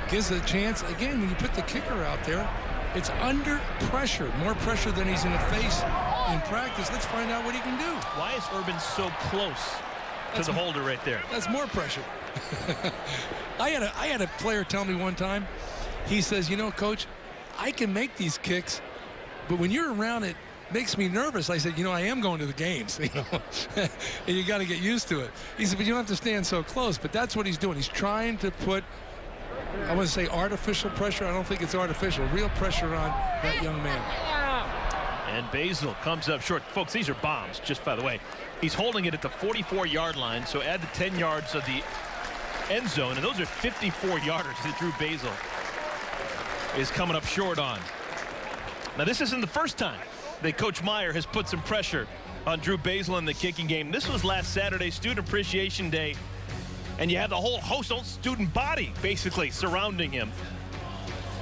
gives a chance. Again, when you put the kicker out there, it's under pressure, more pressure than he's in the face in practice. Let's find out what he can do. Why is Urban so close to the holder right there? That's more pressure. I had a player tell me one time, he says, you know, Coach, I can make these kicks, but when you're around, it makes me nervous. I said, you know, I am going to the games, you know, and you got to get used to it. He said, but you don't have to stand so close. But that's what he's doing. He's trying to put, I want to say artificial pressure. I don't think it's artificial. Real pressure on that young man. And Basil comes up short. Folks, these are bombs, just by the way. He's holding it at the 44-yard line, so add the 10 yards of the end zone, and those are 54-yarders that Drew Basil is coming up short on. Now, this isn't the first time that Coach Meyer has put some pressure on Drew Basil in the kicking game. This was last Saturday, Student Appreciation Day, and you have the whole student body basically surrounding him.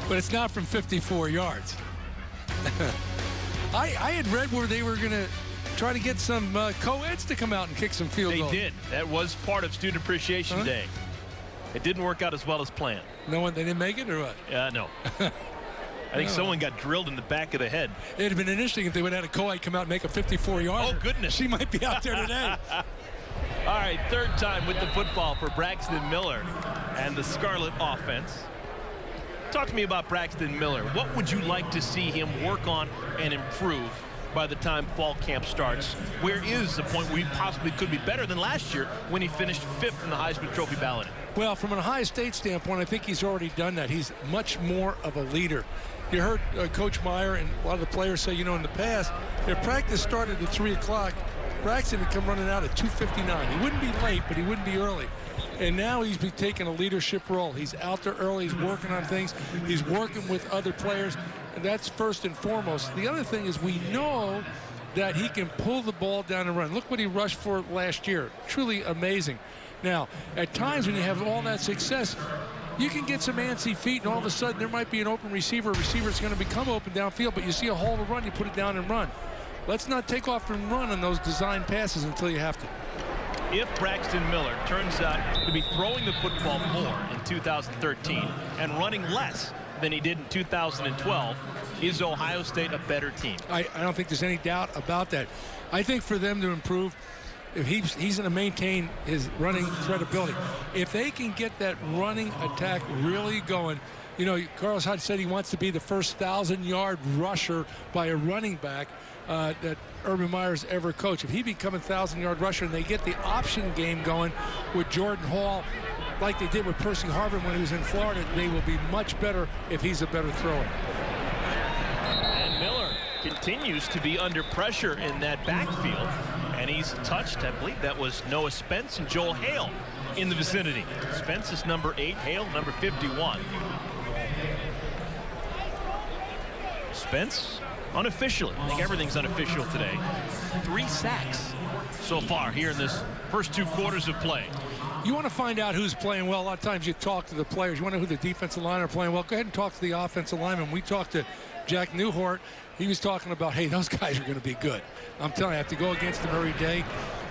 But it's not from 54 yards. I had read where they were going to try to get some co-eds to come out and kick some field goals. They did. That was part of Student Appreciation Day. It didn't work out as well as planned. No one, they didn't make it, or what? No. I think someone got drilled in the back of the head. It'd have been interesting if they would have had a co-ed come out and make a 54-yarder. Oh, goodness. She might be out there today. All right, third time with the football for Braxton Miller and the Scarlet offense. Talk to me about Braxton Miller. What would you like to see him work on and improve by the time fall camp starts? Where is the point where he possibly could be better than last year when he finished 5th in the Heisman Trophy ballot? Well, from an Ohio State standpoint, I think he's already done that. He's much more of a leader. You heard Coach Meyer and a lot of the players say, you know, in the past, if practice started at 3 o'clock, Braxton would come running out at 2:59. He wouldn't be late, but he wouldn't be early. And now he's taking a leadership role. He's out there early. He's working on things. He's working with other players. And that's first and foremost. The other thing is we know that he can pull the ball down and run. Look what he rushed for last year. Truly amazing. Now, at times when you have all that success, you can get some antsy feet, and all of a sudden there might be an open receiver. A receiver's going to become open downfield, but you see a hole to run, you put it down and run. Let's not take off and run on those design passes until you have to. If Braxton Miller turns out to be throwing the football more in 2013 and running less than he did in 2012, is Ohio State a better team? I don't think there's any doubt about that. I think for them to improve, if he's going to maintain his running credibility. If they can get that running attack really going, you know, Carlos Hyde said he wants to be the first 1,000-yard rusher by a running back that Urban Meyer's ever coached. If he become a 1,000-yard rusher and they get the option game going with Jordan Hall, like they did with Percy Harvin when he was in Florida, they will be much better if he's a better thrower. And Miller continues to be under pressure in that backfield, and he's touched, I believe that was Noah Spence and Joel Hale in the vicinity. Spence is number 8, Hale number 51. Spence unofficially, I think everything's unofficial today, 3 sacks so far here in this first 2 quarters of play. You want to find out who's playing well. A lot of times you talk to the players. You want to know who the defensive linemen are playing well. Go ahead and talk to the offensive linemen. We talked to Jack Newhart. He was talking about, hey, those guys are going to be good. I'm telling you, I have to go against them every day.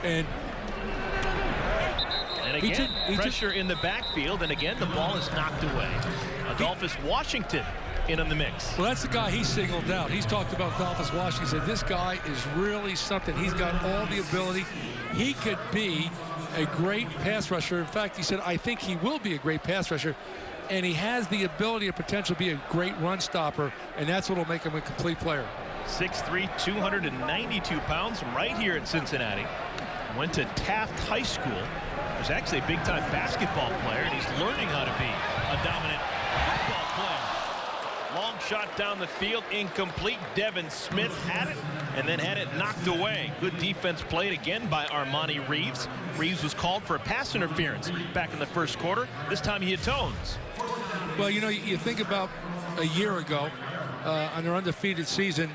And again, pressure in the backfield, and again, the ball is knocked away. Adolphus Washington in on the mix. Well, that's the guy he singled out. He's talked about Adolphus Washington. He said, this guy is really something. He's got all the ability. He could be a great pass rusher. In fact, he said, I think he will be a great pass rusher. and he has the ability to potentially be a great run stopper, and that's what will make him a complete player. 6'3", 292 pounds from right here in Cincinnati. Went to Taft High School. Was actually a big-time basketball player, and he's learning how to be a dominant football player. Long shot down the field, incomplete. Devin Smith had it, and then had it knocked away. Good defense played again by Armani Reeves. Reeves was called for a pass interference back in the first quarter. This time he atones. Well, you know, you think about a year ago on their undefeated season,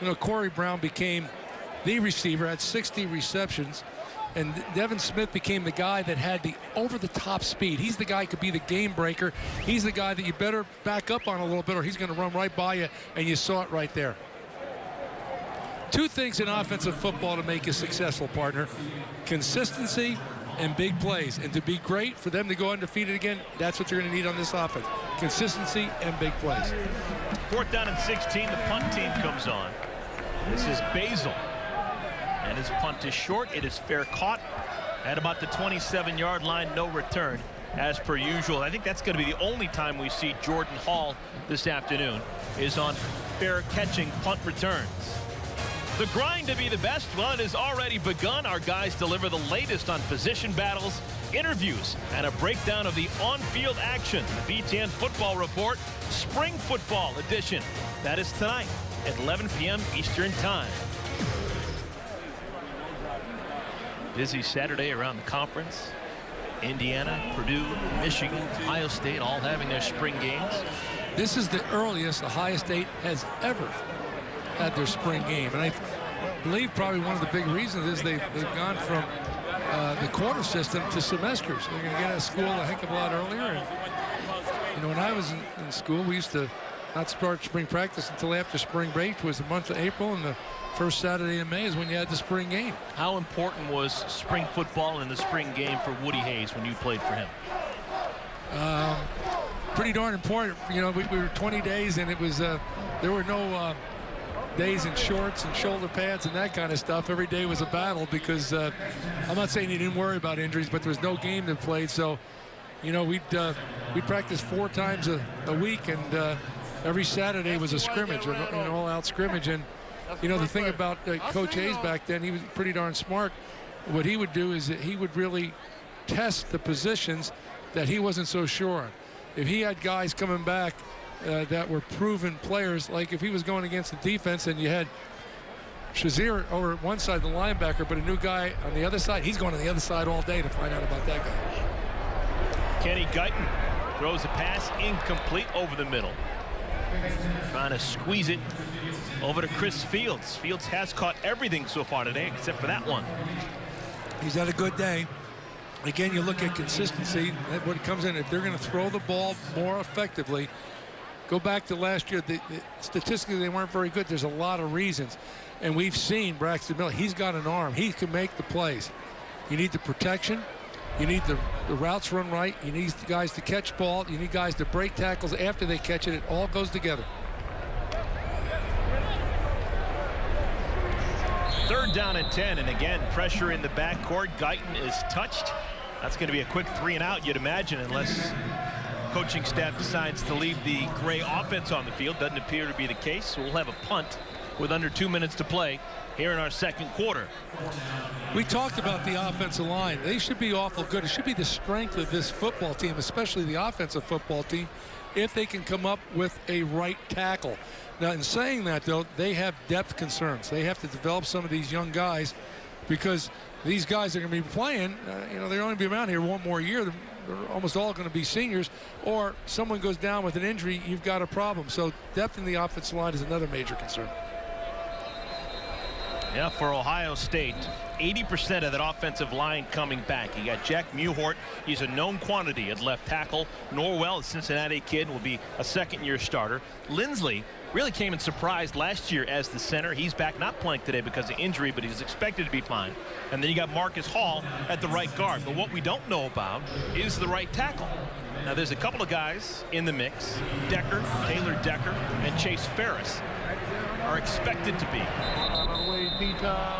you know, Corey Brown became the receiver, had 60 receptions, and Devin Smith became the guy that had the over-the-top speed. He's the guy who could be the game breaker. He's the guy that you better back up on a little bit, or he's going to run right by you, and you saw it right there. Two things in offensive football to make you successful, partner: consistency and big plays. And to be great, for them to go undefeated again, that's what you're going to need on this offense: consistency and big plays. 4th down and 16. The punt team comes on. This is Basil, and his punt is short. It is fair caught at about the 27-yard line. No return, as per usual. I think that's going to be the only time we see Jordan Hall this afternoon, is on fair catching punt returns. The grind to be the best, well, it has already begun. Our guys deliver the latest on position battles, interviews, and a breakdown of the on-field action. The BTN Football Report, Spring Football Edition. That is tonight at 11 p.m. Eastern Time. Busy Saturday around the conference. Indiana, Purdue, Michigan, Ohio State all having their spring games. This is the earliest Ohio State has ever had their spring game, and I believe probably one of the big reasons is they've gone from the quarter system to semesters. They're going to get out of school a heck of a lot earlier. And you know, when I was in school, we used to not start spring practice until after spring break, which was the month of April, and the first Saturday in May is when you had the spring game. How important was spring football and the spring game for Woody Hayes when you played for him? Pretty darn important. You know, we were 20 days, and it was there were no days in shorts and shoulder pads and that kind of stuff. Every day was a battle because I'm not saying he didn't worry about injuries, but there was no game that played. So, you know, we'd practice 4 times a week, and every Saturday was a scrimmage, an all-out scrimmage. And you know, the thing about Coach Hayes back then, he was pretty darn smart. What he would do is that he would really test the positions that he wasn't so sure on. If he had guys coming back that were proven players, like if he was going against the defense and you had Shazier over at one side, the linebacker, but a new guy on the other side, he's going to the other side all day to find out about that guy. Kenny Guyton throws a pass incomplete over the middle. Trying to squeeze it over to Chris Fields. Fields has caught everything so far today except for that one. He's had a good day. Again, you look at consistency. When it comes in, if they're going to throw the ball more effectively, go back to last year. Statistically, they weren't very good. There's a lot of reasons. And we've seen Braxton Miller. He's got an arm. He can make the plays. You need the protection. You need the routes run right. You need the guys to catch ball. You need guys to break tackles after they catch it. It all goes together. 3rd down and 10, and again, pressure in the backcourt. Guyton is touched. That's going to be a quick 3 and out, you'd imagine, unless coaching staff decides to leave the gray offense on the field. Doesn't appear to be the case, so we'll have a punt with under 2 minutes to play here in our second quarter. We talked about the offensive line. They should be awful good. It should be the strength of this football team, especially the offensive football team, if they can come up with a right tackle. Now, in saying that, though, they have depth concerns. They have to develop some of these young guys because these guys are going to be playing. You know, they're only be around here one more year. They're almost all going to be seniors, or someone goes down with an injury, you've got a problem. So depth in the offensive line is another major concern. Yeah, for Ohio State, 80% of that offensive line coming back. You got Jack Muhort. He's a known quantity at left tackle. Norwell, a Cincinnati kid, will be a second-year starter. Lindsley really came and surprised last year as the center. He's back, not playing today because of injury, but he's expected to be fine. And then you got Marcus Hall at the right guard. But what we don't know about is the right tackle. Now, there's a couple of guys in the mix, Decker, Taylor Decker, and Chase Ferris. are expected to be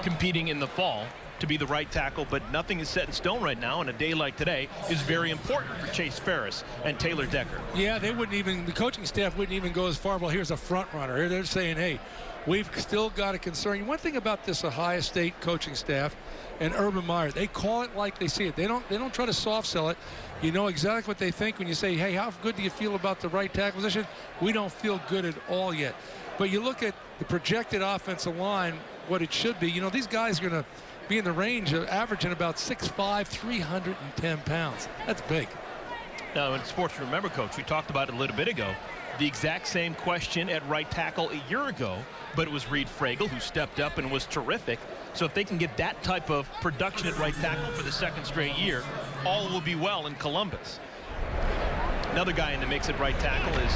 competing in the fall to be the right tackle, but nothing is set in stone right now, and a day like today is very important for Chase Ferris and Taylor Decker. Yeah, they wouldn't even, the coaching staff wouldn't even go as far, well, here's a front runner. Here they're saying, hey, we've still got a concern. One thing about this Ohio State coaching staff and Urban Meyer, they call it like they see it. They don't try to soft sell it. You know exactly what they think when you say, hey, how good do you feel about the right tackle position? We don't feel good at all yet. But you look at the projected offensive line, what it should be. You know, these guys are going to be in the range of averaging about 6'5", 310 pounds. That's big. Now, in Sports Remember, Coach, we talked about it a little bit ago. The exact same question at right tackle a year ago, but it was Reed Fickell who stepped up and was terrific. So if they can get that type of production at right tackle for the second straight year, all will be well in Columbus. Another guy in the mix at right tackle is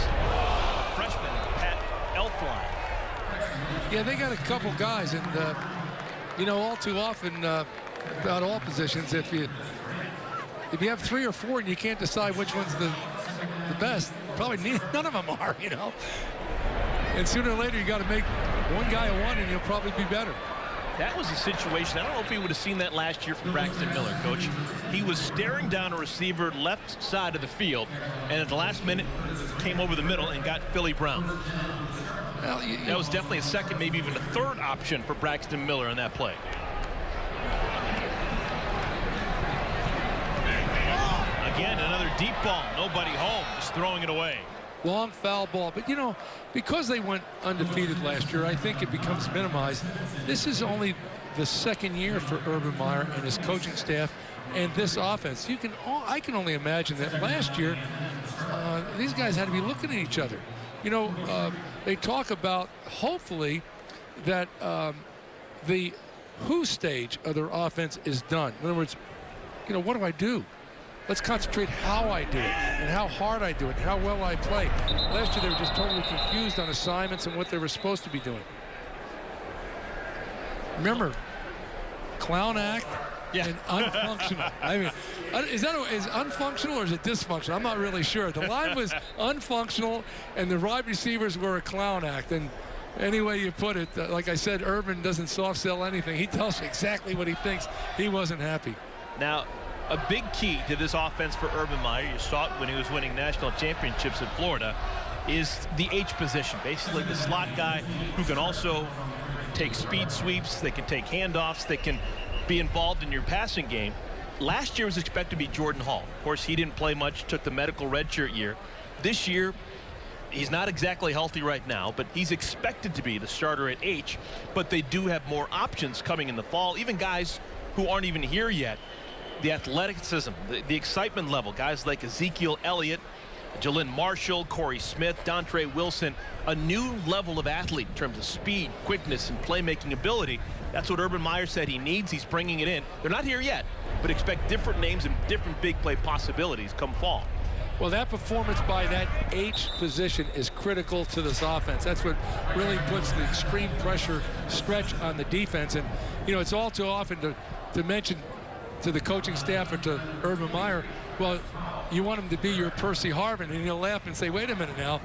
freshman Pat Elflein. Yeah, they got a couple guys, and you know, all too often about all positions, if you have 3 or 4 and you can't decide which one's the best, probably none of them are, you know. And sooner or later you got to make one guy a one and you'll probably be better. That was a situation, I don't know if he would have seen that last year from Braxton Miller, Coach. He was staring down a receiver left side of the field, and at the last minute came over the middle and got Philly Brown. Well, that was definitely a second, maybe even a third option for Braxton Miller in that play. Again, another deep ball. Nobody home. Just throwing it away. Long foul ball. But, you know, because they went undefeated last year, I think it becomes minimized. This is only the second year for Urban Meyer and his coaching staff and this offense. I can only imagine that last year these guys had to be looking at each other. You know, they talk about, hopefully, that the who stage of their offense is done. In other words, you know, what do I do? Let's concentrate how I do it and how hard I do it and how well I play. Last year, they were just totally confused on assignments and what they were supposed to be doing. Remember, clown act and unfunctional. I mean, is unfunctional or is it dysfunctional? I'm not really sure. The line was unfunctional, and the wide receivers were a clown act. And any way you put it, like I said, Urban doesn't soft sell anything. He tells you exactly what he thinks. He wasn't happy. Now, a big key to this offense for Urban Meyer, you saw it when he was winning national championships in Florida, is the H position. Basically, the slot guy who can also take speed sweeps, they can take handoffs, they can be involved in your passing game. Last year was expected to be Jordan Hall. Of course, he didn't play much, took the medical redshirt year. This year, he's not exactly healthy right now, but he's expected to be the starter at H. But they do have more options coming in the fall, even guys who aren't even here yet. The athleticism, the excitement level, guys like Ezekiel Elliott, Jalen Marshall, Corey Smith, Dontre Wilson, a new level of athlete in terms of speed, quickness, and playmaking ability. That's what Urban Meyer said he needs. He's bringing it in. They're not here yet, but expect different names and different big play possibilities come fall. Well, that performance by that H position is critical to this offense. That's what really puts the extreme pressure stretch on the defense. And, you know, it's all too often to mention to the coaching staff or to Urban Meyer, well, you want him to be your Percy Harvin, and he'll laugh and say, wait a minute now.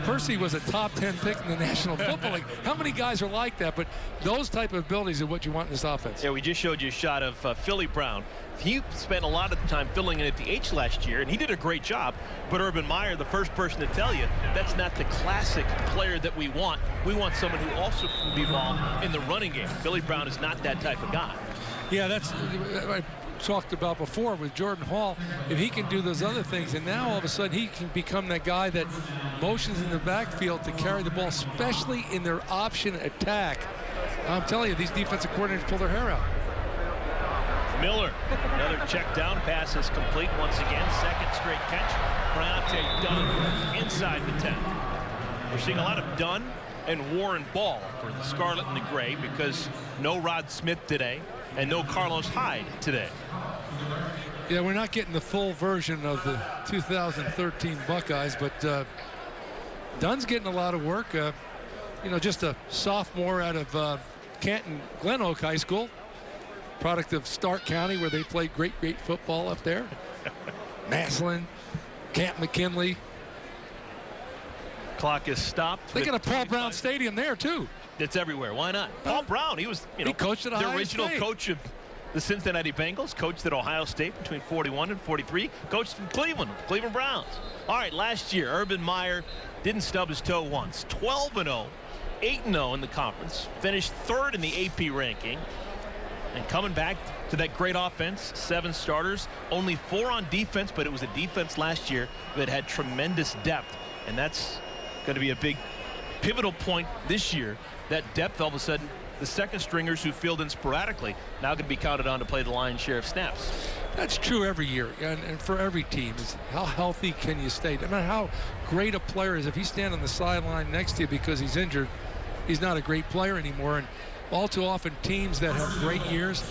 Percy was a top 10 pick in the National Football League. How many guys are like that? But those type of abilities are what you want in this offense. Yeah, we just showed you a shot of Philly Brown. He spent a lot of the time filling in at the H last year, and he did a great job. But Urban Meyer, the first person to tell you, that's not the classic player that we want. We want someone who also can be involved in the running game. Philly Brown is not that type of guy. Yeah, that's I talked about before with Jordan Hall. If he can do those other things, and now all of a sudden he can become that guy that motions in the backfield to carry the ball, especially in their option attack. I'm telling you, these defensive coordinators pull their hair out. Miller, another check down pass is complete once again. Second straight catch. Bryante Dunn inside the 10. We're seeing a lot of Dunn and Warren Ball for the Scarlet and the Gray because no Rod Smith today and no Carlos Hyde today. Yeah, we're not getting the full version of the 2013 Buckeyes, but Dunn's getting a lot of work. You know, just a sophomore out of Canton Glen Oak High School, product of Stark County, where they played great football up there. Massillon, Camp McKinley. Clock is stopped. They got a Paul Brown Stadium there, too. It's everywhere. Why not? Paul Brown, he was, he coached at the original coach of the Cincinnati Bengals, coached at Ohio State between 41 and 43, coached from Cleveland, Cleveland Browns. All right, last year, Urban Meyer didn't stub his toe once. 12-0, 8-0 in the conference, finished third in the AP ranking, and coming back to that great offense, 7 starters, only 4 on defense, but it was a defense last year that had tremendous depth, and that's going to be a big pivotal point this year. That depth, all of a sudden, the second stringers who filled in sporadically now going to be counted on to play the lion's share of snaps. That's true every year, and for every team. Is how healthy can you stay? No matter how great a player is, if he's standing on the sideline next to you because he's injured, he's not a great player anymore. And all too often, teams that have great years,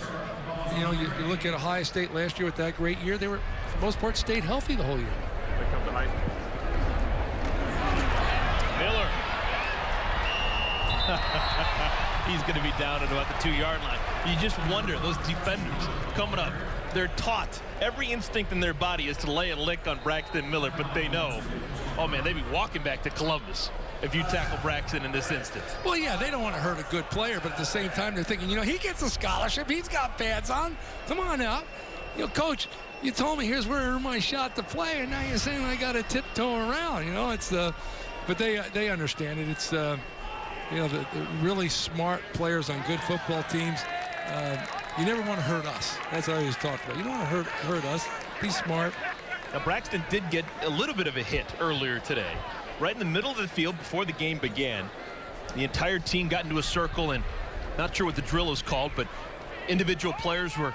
you know, you look at Ohio State last year with that great year, they were, for the most part, stayed healthy the whole year. Miller. He's going to be down at about the 2-yard line. You just wonder, those defenders coming up, they're taught. Every instinct in their body is to lay a lick on Braxton Miller, but they know, oh man, they'd be walking back to Columbus if you tackle Braxton in this instance. Well, yeah, they don't want to hurt a good player, but at the same time, they're thinking, you know, he gets a scholarship. He's got pads on. Come on now. You know, coach, you told me here's where my shot to play, and now you're saying I got to tiptoe around. You know, it's but they understand it. It's you know, the really smart players on good football teams. You never want to hurt us. That's what I always talk about. You don't want to hurt us. Be smart. Now, Braxton did get a little bit of a hit earlier today. Right in the middle of the field before the game began. The entire team got into a circle, and not sure what the drill is called, but individual players were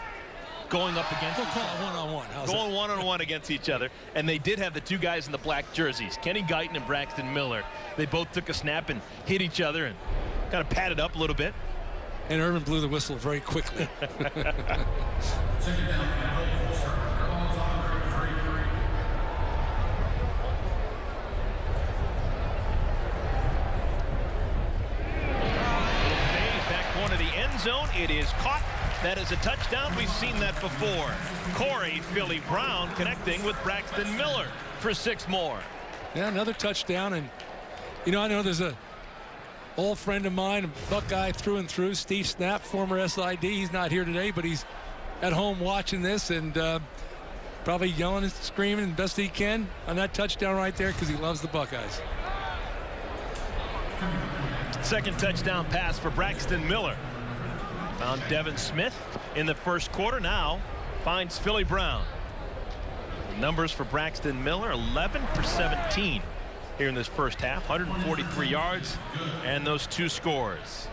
going up against We'll call it one-on-one. Going one-on-one against each other. And they did have the 2 guys in the black jerseys, Kenny Guyton and Braxton Miller. They both took a snap and hit each other and kind of padded up a little bit. And Urban blew the whistle very quickly. Back corner of the end zone. It is caught. That is a touchdown. We've seen that before. Corey Philly Brown connecting with Braxton Miller for 6 more. Yeah, another touchdown. And, you know, I know there's a old friend of mine, a Buckeye through and through, Steve Snap, former SID. He's not here today, but he's at home watching this and probably yelling and screaming the best he can on that touchdown right there because he loves the Buckeyes. Second touchdown pass for Braxton Miller. Found Devin Smith in the first quarter. Now finds Philly Brown. Numbers for Braxton Miller, 11 for 17 here in this first half, 143 yards and those 2 scores.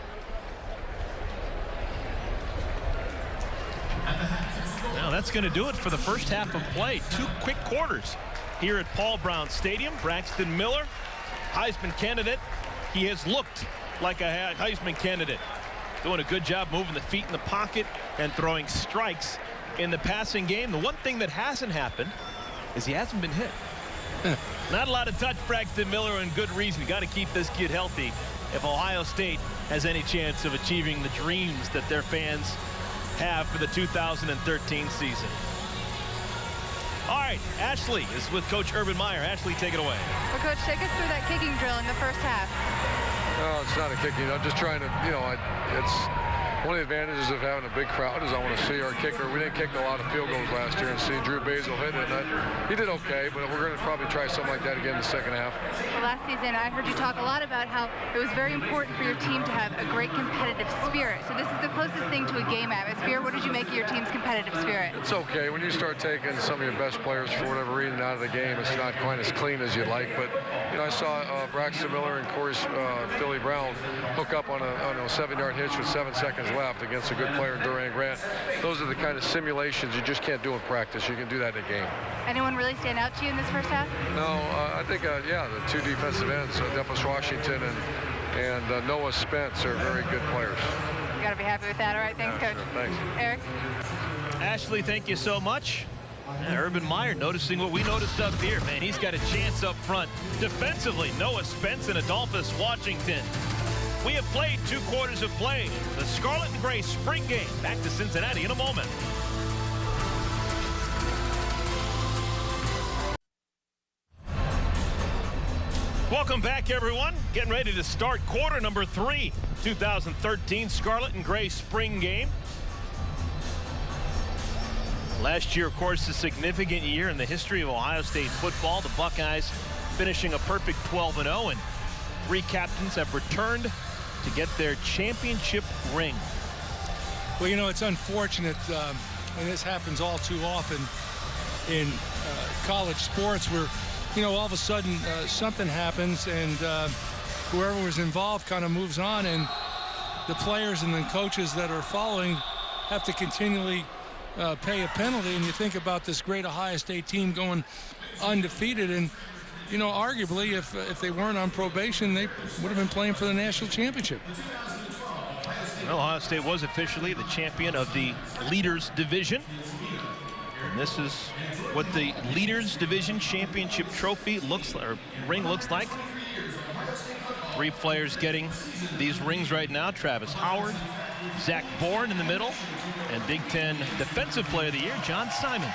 Now that's going to do it for the first half of play. 2 quick quarters here at Paul Brown Stadium. Braxton Miller, Heisman candidate. He has looked like a Heisman candidate. Doing a good job moving the feet in the pocket and throwing strikes in the passing game. The one thing that hasn't happened is he hasn't been hit. Not a lot of touch, Braxton Miller, and good reason. You got to keep this kid healthy if Ohio State has any chance of achieving the dreams that their fans have for the 2013 season. All right, Ashley is with Coach Urban Meyer. Ashley, take it away. Well, Coach, take us through that kicking drill in the first half. No, it's not a kicking. I'm just trying to, you know, it's one of the advantages of having a big crowd is I want to see our kicker. We didn't kick a lot of field goals last year, and see Drew Basil hit it. He did okay, but we're going to probably try something like that again in the second half. Well, last season, I heard you talk a lot about how it was very important for your team to have a great competitive spirit. So this is the closest thing to a game atmosphere. What did you make of your team's competitive spirit? It's okay. When you start taking some of your best players for whatever reason out of the game, it's not quite as clean as you'd like. But, you know, I saw Braxton Miller and Corey Philly Brown hook up on a 7-yard hitch with 7 seconds left against a good player, Duran Grant. Those are the kind of simulations you just can't do in practice. You can do that in a game. Anyone really stand out to you in this first half? No, I think, yeah, the 2 defensive ends, Defus Washington and Noah Spence are very good players. You got to be happy with that. All right, thanks, Coach. Sure, thanks. Eric? Ashley, thank you so much. Urban Meyer noticing what we noticed up here. Man, he's got a chance up front. Defensively, Noah Spence and Adolphus Washington. We have played 2 quarters of play. The Scarlet and Gray spring game. Back to Cincinnati in a moment. Welcome back, everyone. Getting ready to start quarter number 3, 2013 Scarlet and Gray spring game. Last year, of course, a significant year in the history of Ohio State football. The Buckeyes finishing a perfect 12-0, and 3 captains have returned to get their championship ring. Well, you know, it's unfortunate, and this happens all too often in college sports, where, you know, all of a sudden something happens and whoever was involved kind of moves on, and the players and the coaches that are following have to continually pay a penalty. And you think about this great Ohio State team going undefeated, and, you know, arguably if they weren't on probation, they would have been playing for the national championship. Well, Ohio State was officially the champion of the Leaders Division. And this is what the Leaders Division Championship trophy looks like, or ring looks like. 3 players getting these rings right now. Travis Howard, Zach Bourne in the middle, and Big Ten Defensive Player of the Year, John Simon.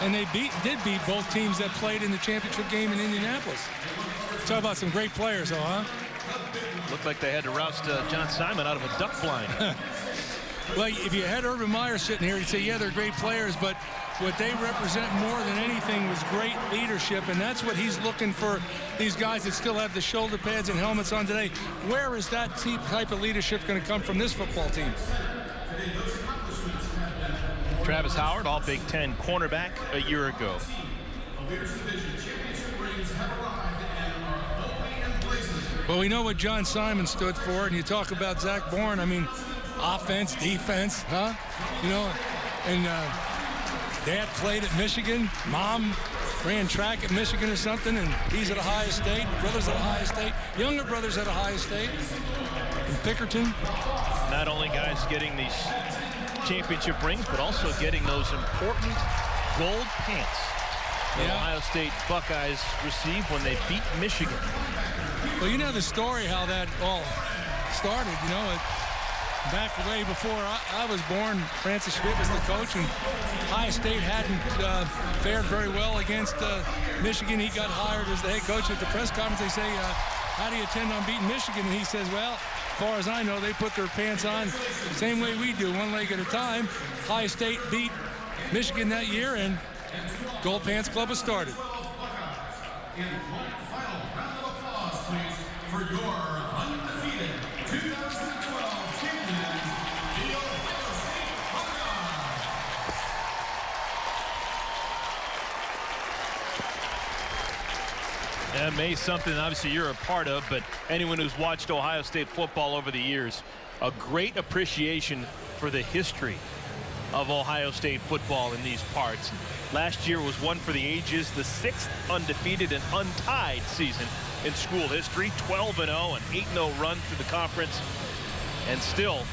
And they did beat both teams that played in the championship game in Indianapolis. Talk about some great players, though, huh? Looked like they had to roust John Simon out of a duck blind. Well, if you had Urban Meyer sitting here, you'd say, yeah, they're great players, but what they represent more than anything was great leadership, and that's what he's looking for, these guys that still have the shoulder pads and helmets on today. Where is that type of leadership going to come from this football team? Travis Howard, all Big Ten cornerback a year ago. Well, we know what John Simon stood for, and you talk about Zach Bourne, I mean, offense, defense, huh? You know, and Dad played at Michigan, Mom ran track at Michigan or something, and he's at Ohio State, brothers at Ohio State, younger brothers at Ohio State, and Pickerton. Not only guys getting these championship rings, but also getting those important gold pants that Ohio State Buckeyes received when they beat Michigan. Well, you know the story how that all started, you know, back way before I was born. Francis Schmidt was the coach, and Ohio State hadn't fared very well against Michigan. He got hired as the head coach. At the press conference, they say, how do you intend on beating Michigan? And he says, well, as far as I know, they put their pants on the same way we do, one leg at a time. Ohio State beat Michigan that year, and Gold Pants Club has started. For your undefeated 2012 champion, the Ohio State Buckeyes. And May, something obviously you're a part of, but anyone who's watched Ohio State football over the years, a great appreciation for the history of Ohio State football in these parts. Last year was one for the ages, the 6th undefeated and untied season in school history, 12-0, an 8-0 run through the conference, and still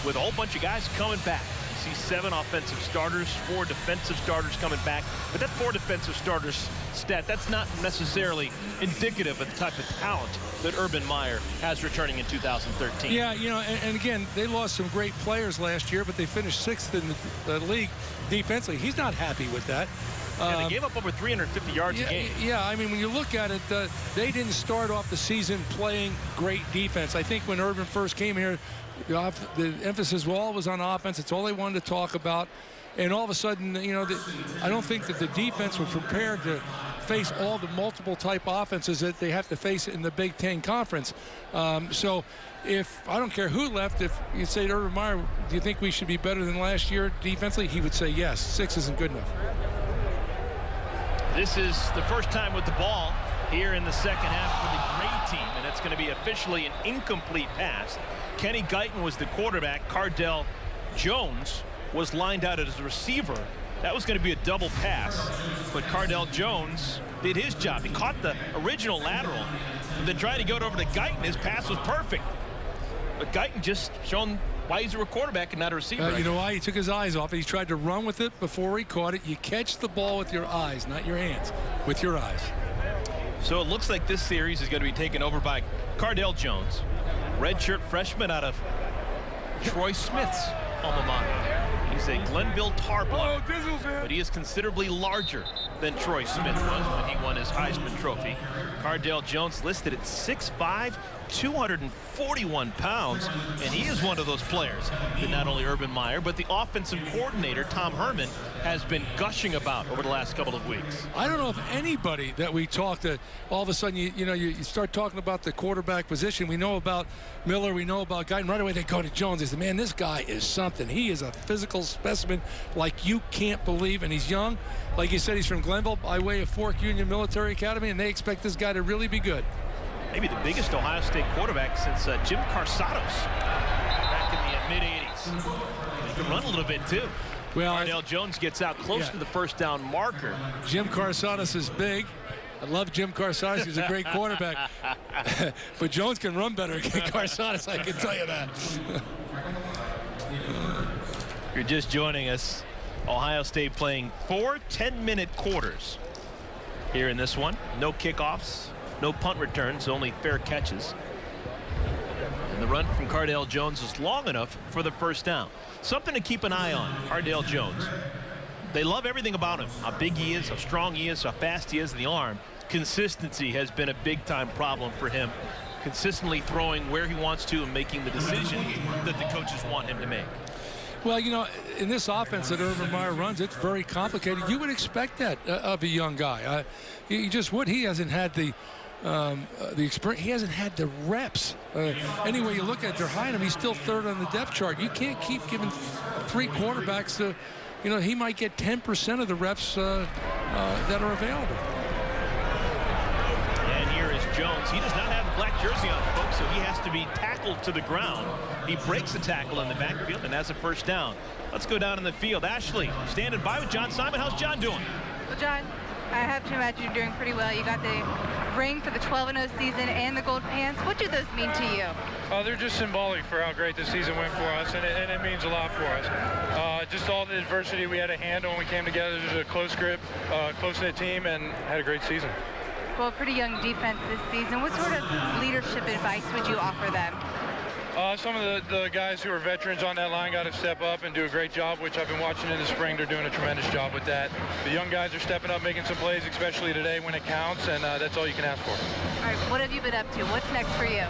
with a whole bunch of guys coming back. You see 7 offensive starters, 4 defensive starters coming back, but that 4 defensive starters stat, that's not necessarily indicative of the type of talent that Urban Meyer has returning in 2013. Yeah, you know, and again, they lost some great players last year, but they finished 6th in the league defensively. He's not happy with that. Yeah, they gave up over 350 yards a game. Yeah, I mean, when you look at it, they didn't start off the season playing great defense. I think when Urban first came here, the emphasis was always on offense. It's all they wanted to talk about. And all of a sudden, you know, I don't think that the defense was prepared to face all the multiple type offenses that they have to face in the Big Ten Conference. So if, I don't care who left, if you say to Urban Meyer, do you think we should be better than last year defensively? He would say yes. 6 isn't good enough. This is the first time with the ball here in the second half for the Gray team, and it's going to be officially an incomplete pass. Kenny Guyton was the quarterback. Cardell Jones was lined out as a receiver. That was going to be a double pass, but Cardell Jones did his job. He caught the original lateral, and then tried to go over to Guyton. His pass was perfect, but Guyton just shown why he's a quarterback and not a receiver. You know why? He took his eyes off it. He tried to run with it before he caught it. You catch the ball with your eyes, not your hands, with your eyes. So it looks like this series is going to be taken over by Cardell Jones, redshirt freshman out of Troy Smith's alma mater. He's a Glenville Tar Blood, but he is considerably larger than Troy Smith was when he won his Heisman Trophy. Cardell Jones listed at 6'5", 241 pounds, and he is one of those players that not only Urban Meyer, but the offensive coordinator, Tom Herman, has been gushing about over the last couple of weeks. I don't know if anybody that we talk to, all of a sudden, you start talking about the quarterback position. We know about Miller, we know about Guyton. Right away they go to Jones. They say, man, this guy is something. He is a physical specimen like you can't believe, and he's young. Like you said, he's from Glenville by way of Fork Union Military Academy, and they expect this guy to really be good. Maybe the biggest Ohio State quarterback since Jim Carsados back in the mid-'80s. He can run a little bit, too. Well, Cardell Jones gets out close to the first down marker. Jim Carsados is big. I love Jim Carsados. He's a great quarterback. But Jones can run better than Carsados, I can tell you that. You're just joining us. Ohio State playing 4 10-minute quarters here in this one. No kickoffs, no punt returns, only fair catches. And the run from Cardell Jones is long enough for the first down. Something to keep an eye on, Cardell Jones. They love everything about him, how big he is, how strong he is, how fast he is in the arm. Consistency has been a big-time problem for him. Consistently throwing where he wants to and making the decisions that the coaches want him to make. Well, in this offense that Urban Meyer runs, it's very complicated. You would expect that of a young guy. You just would. He hasn't had the experience. He hasn't had the reps. Anyway, you look at it, they're high on him. He's still third on the depth chart. You can't keep giving 3 quarterbacks to, he might get 10% of the reps that are available. And here is Jones. He does not have the black jersey on, folks, so he has to be tackled to the ground. He breaks the tackle in the backfield, and that's a first down. Let's go down in the field. Ashley standing by with John Simon. How's John doing? Well, John, I have to imagine you're doing pretty well. You got the ring for the 12-0 season and the gold pants. What do those mean to you? They're just symbolic for how great this season went for us, and it means a lot for us. Just all the adversity we had to handle when we came together as a close grip, close-knit team, and had a great season. Well, pretty young defense this season. What sort of leadership advice would you offer them? Some of the guys who are veterans on that line got to step up and do a great job, which I've been watching in the spring. They're doing a tremendous job with that. The young guys are stepping up, making some plays, especially today when it counts, and that's all you can ask for. All right, what have you been up to? What's next for you?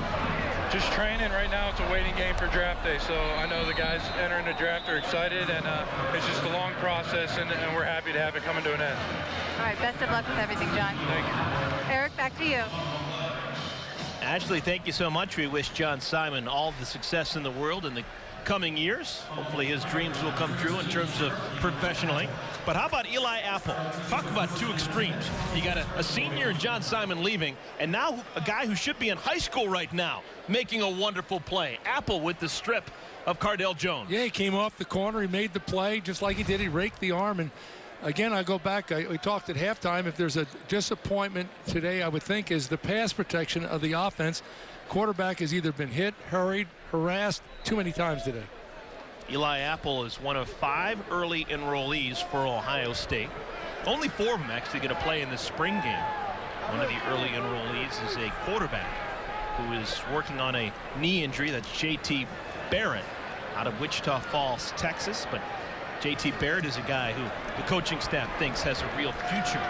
Just training. Right now it's a waiting game for draft day, so I know the guys entering the draft are excited, and it's just a long process, and we're happy to have it coming to an end. All right, best of luck with everything, John. Thank you. Eric, back to you. Ashley, thank you so much. We wish John Simon all the success in the world in the coming years. Hopefully his dreams will come true in terms of professionally. But how about Eli Apple? Talk about 2 extremes. You got a senior in John Simon leaving, and now a guy who should be in high school right now making a wonderful play. Apple with the strip of Cardell Jones. Yeah, he came off the corner. He made the play just like he did. He raked the arm. And again, I go back. We talked at halftime. If there's a disappointment today, I would think, is the pass protection of the offense. Quarterback has either been hit, hurried, harassed too many times today. Eli Apple is one of 5 early enrollees for Ohio State. Only 4 of them actually going to play in the spring game. One of the early enrollees is a quarterback who is working on a knee injury. That's J.T. Barrett out of Wichita Falls, Texas. But J.T. Barrett is a guy who the coaching staff thinks has a real future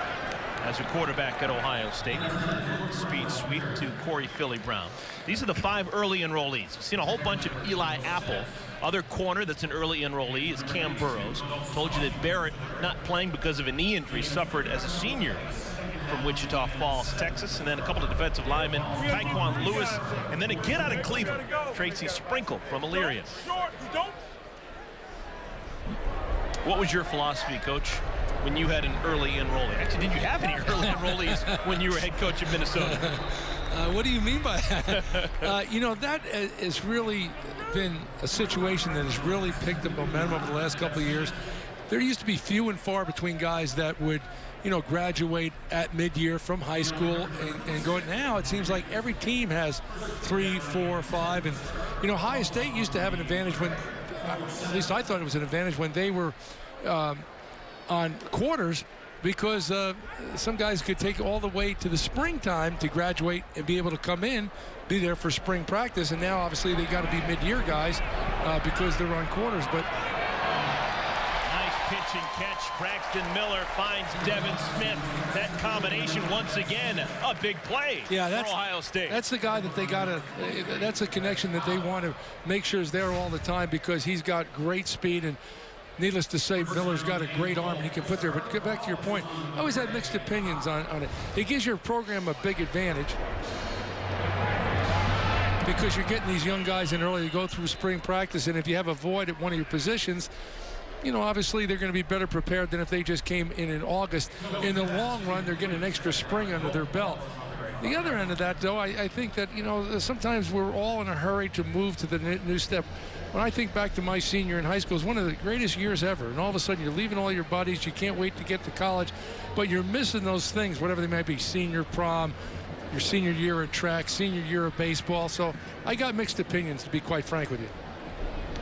as a quarterback at Ohio State. Speed sweep to Corey Philly Brown. These are the 5 early enrollees. We've seen a whole bunch of Eli Apple. Other corner that's an early enrollee is Cam Burrows. Told you that Barrett not playing because of a knee injury suffered as a senior from Wichita Falls, Texas. And then a couple of defensive linemen, Tyquan Lewis, and then a kid out of Cleveland, Tracy Sprinkle from Elyria. What was your philosophy, Coach, when you had an early enrollee? Actually, did you have any early enrollees when you were head coach of Minnesota? What do you mean by that? That has really been a situation that has really picked up momentum over the last couple of years. There used to be few and far between guys that would, graduate at mid-year from high school and go. Now it seems like every team has 3, 4, 5. And, Ohio State used to have an advantage when, at least I thought it was an advantage when they were on quarters, because some guys could take all the way to the springtime to graduate and be able to come in, be there for spring practice. And now obviously they got to be mid-year guys because they're on quarters. But nice pitch and catch. Braxton Miller finds Devin Smith. That combination once again, a big play for Ohio State. That's the guy that they got to, that's a connection that they want to make sure is there all the time, because he's got great speed, and needless to say, Miller's got a great arm and he can put there. But get back to your point, I always had mixed opinions on it. It gives your program a big advantage because you're getting these young guys in early to go through spring practice, and if you have a void at one of your positions, you know, obviously they're going to be better prepared than if they just came in August. In the long run, they're getting an extra spring under their belt. The other end of that, though, I think that, you know, sometimes we're all in a hurry to move to the new step. When I think back to my senior in high school, it was one of the greatest years ever, and all of a sudden you're leaving all your buddies, you can't wait to get to college, but you're missing those things, whatever they might be, senior prom, your senior year of track, senior year of baseball. So I got mixed opinions, to be quite frank with you.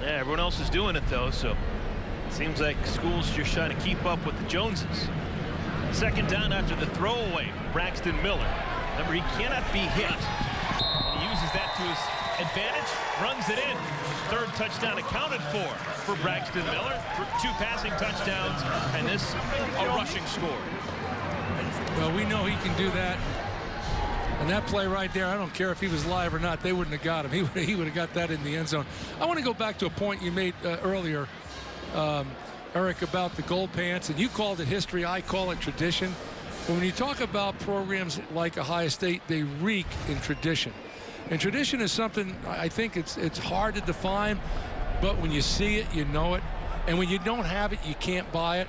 Yeah, everyone else is doing it, though, so it seems like schools just trying to keep up with the Joneses. Second down after the throwaway from Braxton Miller. Remember, he cannot be hit. And he uses that to his advantage, runs it in. Third touchdown accounted for Braxton Miller. 2 passing touchdowns, and this a rushing score. Well, we know he can do that. And that play right there, I don't care if he was live or not, they wouldn't have got him. He would have got that in the end zone. I want to go back to a point you made earlier, Eric, about the gold pants, and you called it history, I call it tradition. But when you talk about programs like Ohio State, they reek in tradition. And tradition is something, I think it's hard to define, but when you see it, you know it. And when you don't have it, you can't buy it.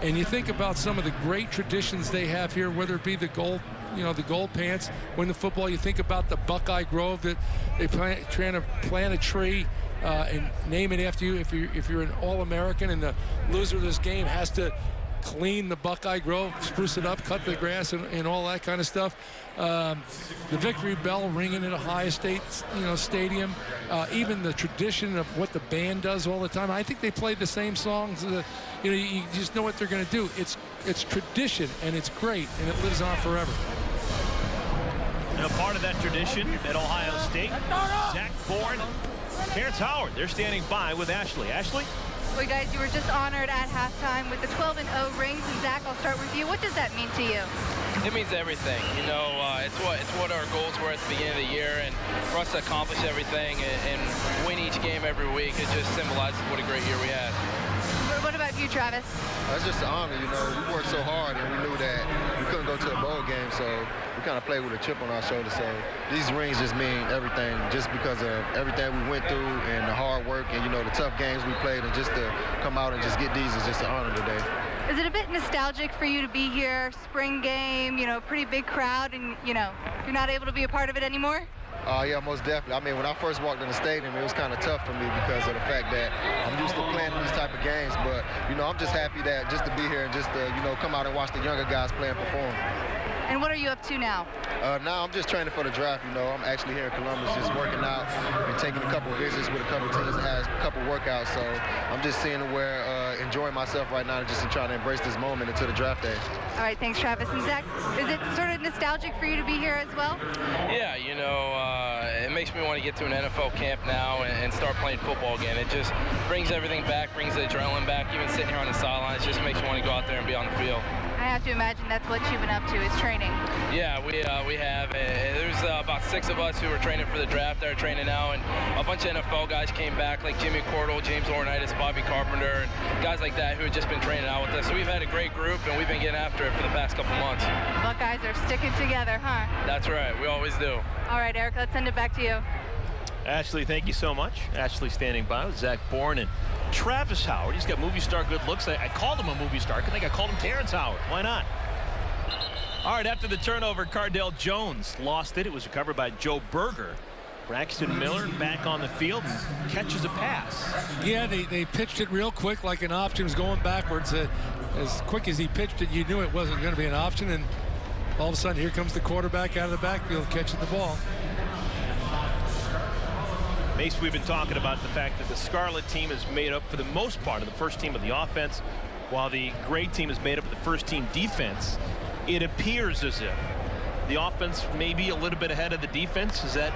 And you think about some of the great traditions they have here, whether it be the gold, you know, the gold pants, win the football. You think about the Buckeye Grove that they trying to plant a tree and name it after you. If you're an All-American, and the loser of this game has to clean the Buckeye Grove, spruce it up, cut the grass, and all that kind of stuff. The victory bell ringing at Ohio State, stadium. Even the tradition of what the band does all the time. I think they play the same songs. You just know what they're going to do. It's tradition, and it's great, and it lives on forever. Now, part of that tradition at Ohio State, Zach Bourne, Terrence Howard, they're standing by with Ashley. Ashley? Well, guys, you were just honored at halftime with the 12-0 rings. And Zach, I'll start with you. What does that mean to you? It means everything. You know, it's what our goals were at the beginning of the year, and for us to accomplish everything and win each game every week, it just symbolizes what a great year we had. What about you, Travis? It's just an honor. You know, we worked so hard, and we knew that we couldn't go to a bowl game, so we kind of played with a chip on our shoulder. So these rings just mean everything, just because of everything we went through and the hard work and, the tough games we played, and just to come out and just get these is just an honor today. Is it a bit nostalgic for you to be here, spring game, pretty big crowd, and, you're not able to be a part of it anymore? Yeah, most definitely. I mean, when I first walked in the stadium, it was kind of tough for me because of the fact that I'm used to playing in these type of games. But, I'm just happy that just to be here and just to, come out and watch the younger guys play and perform. And what are you up to now? Now I'm just training for the draft. I'm actually here in Columbus just working out and taking a couple of visits with a couple of teams that has a couple of workouts. So I'm just seeing where enjoying myself right now and just trying to embrace this moment until the draft day. All right, thanks, Travis. And Zach, is it sort of nostalgic for you to be here as well? Yeah, it makes me want to get to an NFL camp now and start playing football again. It just brings everything back, brings the adrenaline back. Even sitting here on the sidelines just makes me want to go out there and be on the field. I have to imagine that's what you've been up to, is training. Yeah, we have. There's about 6 of us who are training for the draft that are training now, and a bunch of NFL guys came back, like Jimmy Cordell, James Laurinaitis, Bobby Carpenter, and guys like that who had just been training out with us. So we've had a great group, and we've been getting after it for the past couple months. Buckeyes are sticking together, huh? That's right. We always do. All right, Eric, let's send it back to you. Ashley, thank you so much. Ashley standing by with Zach Bourne and Travis Howard. He's got movie star good looks. I called him a movie star. I think I called him Terrence Howard. Why not? All right, after the turnover, Cardell Jones lost it. It was recovered by Joe Berger. Braxton Miller back on the field and catches a pass. Yeah, they pitched it real quick, like an option was going backwards. As quick as he pitched it, you knew it wasn't going to be an option, and all of a sudden, here comes the quarterback out of the backfield catching the ball. Mace, we've been talking about the fact that the Scarlet team is made up for the most part of the first team of the offense, while the gray team is made up of the first team defense. It appears as if the offense may be a little bit ahead of the defense. Is that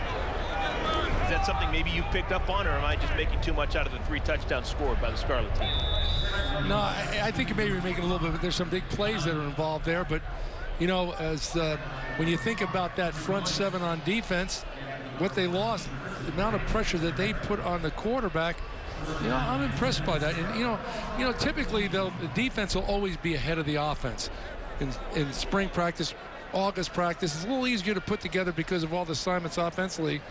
Is that something maybe you've picked up on, or am I just making too much out of the 3 touchdowns scored by the Scarlet team? No, I think maybe you're making a little bit, but there's some big plays that are involved there. But, you know, as when you think about that front 7 on defense, what they lost, the amount of pressure that they put on the quarterback, you know, I'm impressed by that. And, you know, typically the defense will always be ahead of the offense. In spring practice, August practice, it's a little easier to put together because of all the assignments offensively.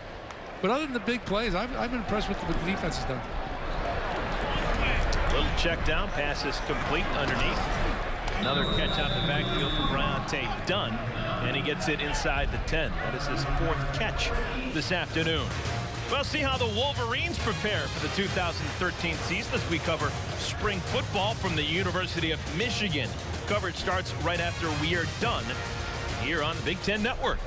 But other than the big plays, I've been impressed with what the defense has done. Little check down, pass is complete underneath. Another catch out of the backfield for Bryante Dunn, and he gets it inside the 10. That is his 4th catch this afternoon. We'll see how the Wolverines prepare for the 2013 season as we cover spring football from the University of Michigan. Coverage starts right after we are done here on the Big Ten Network.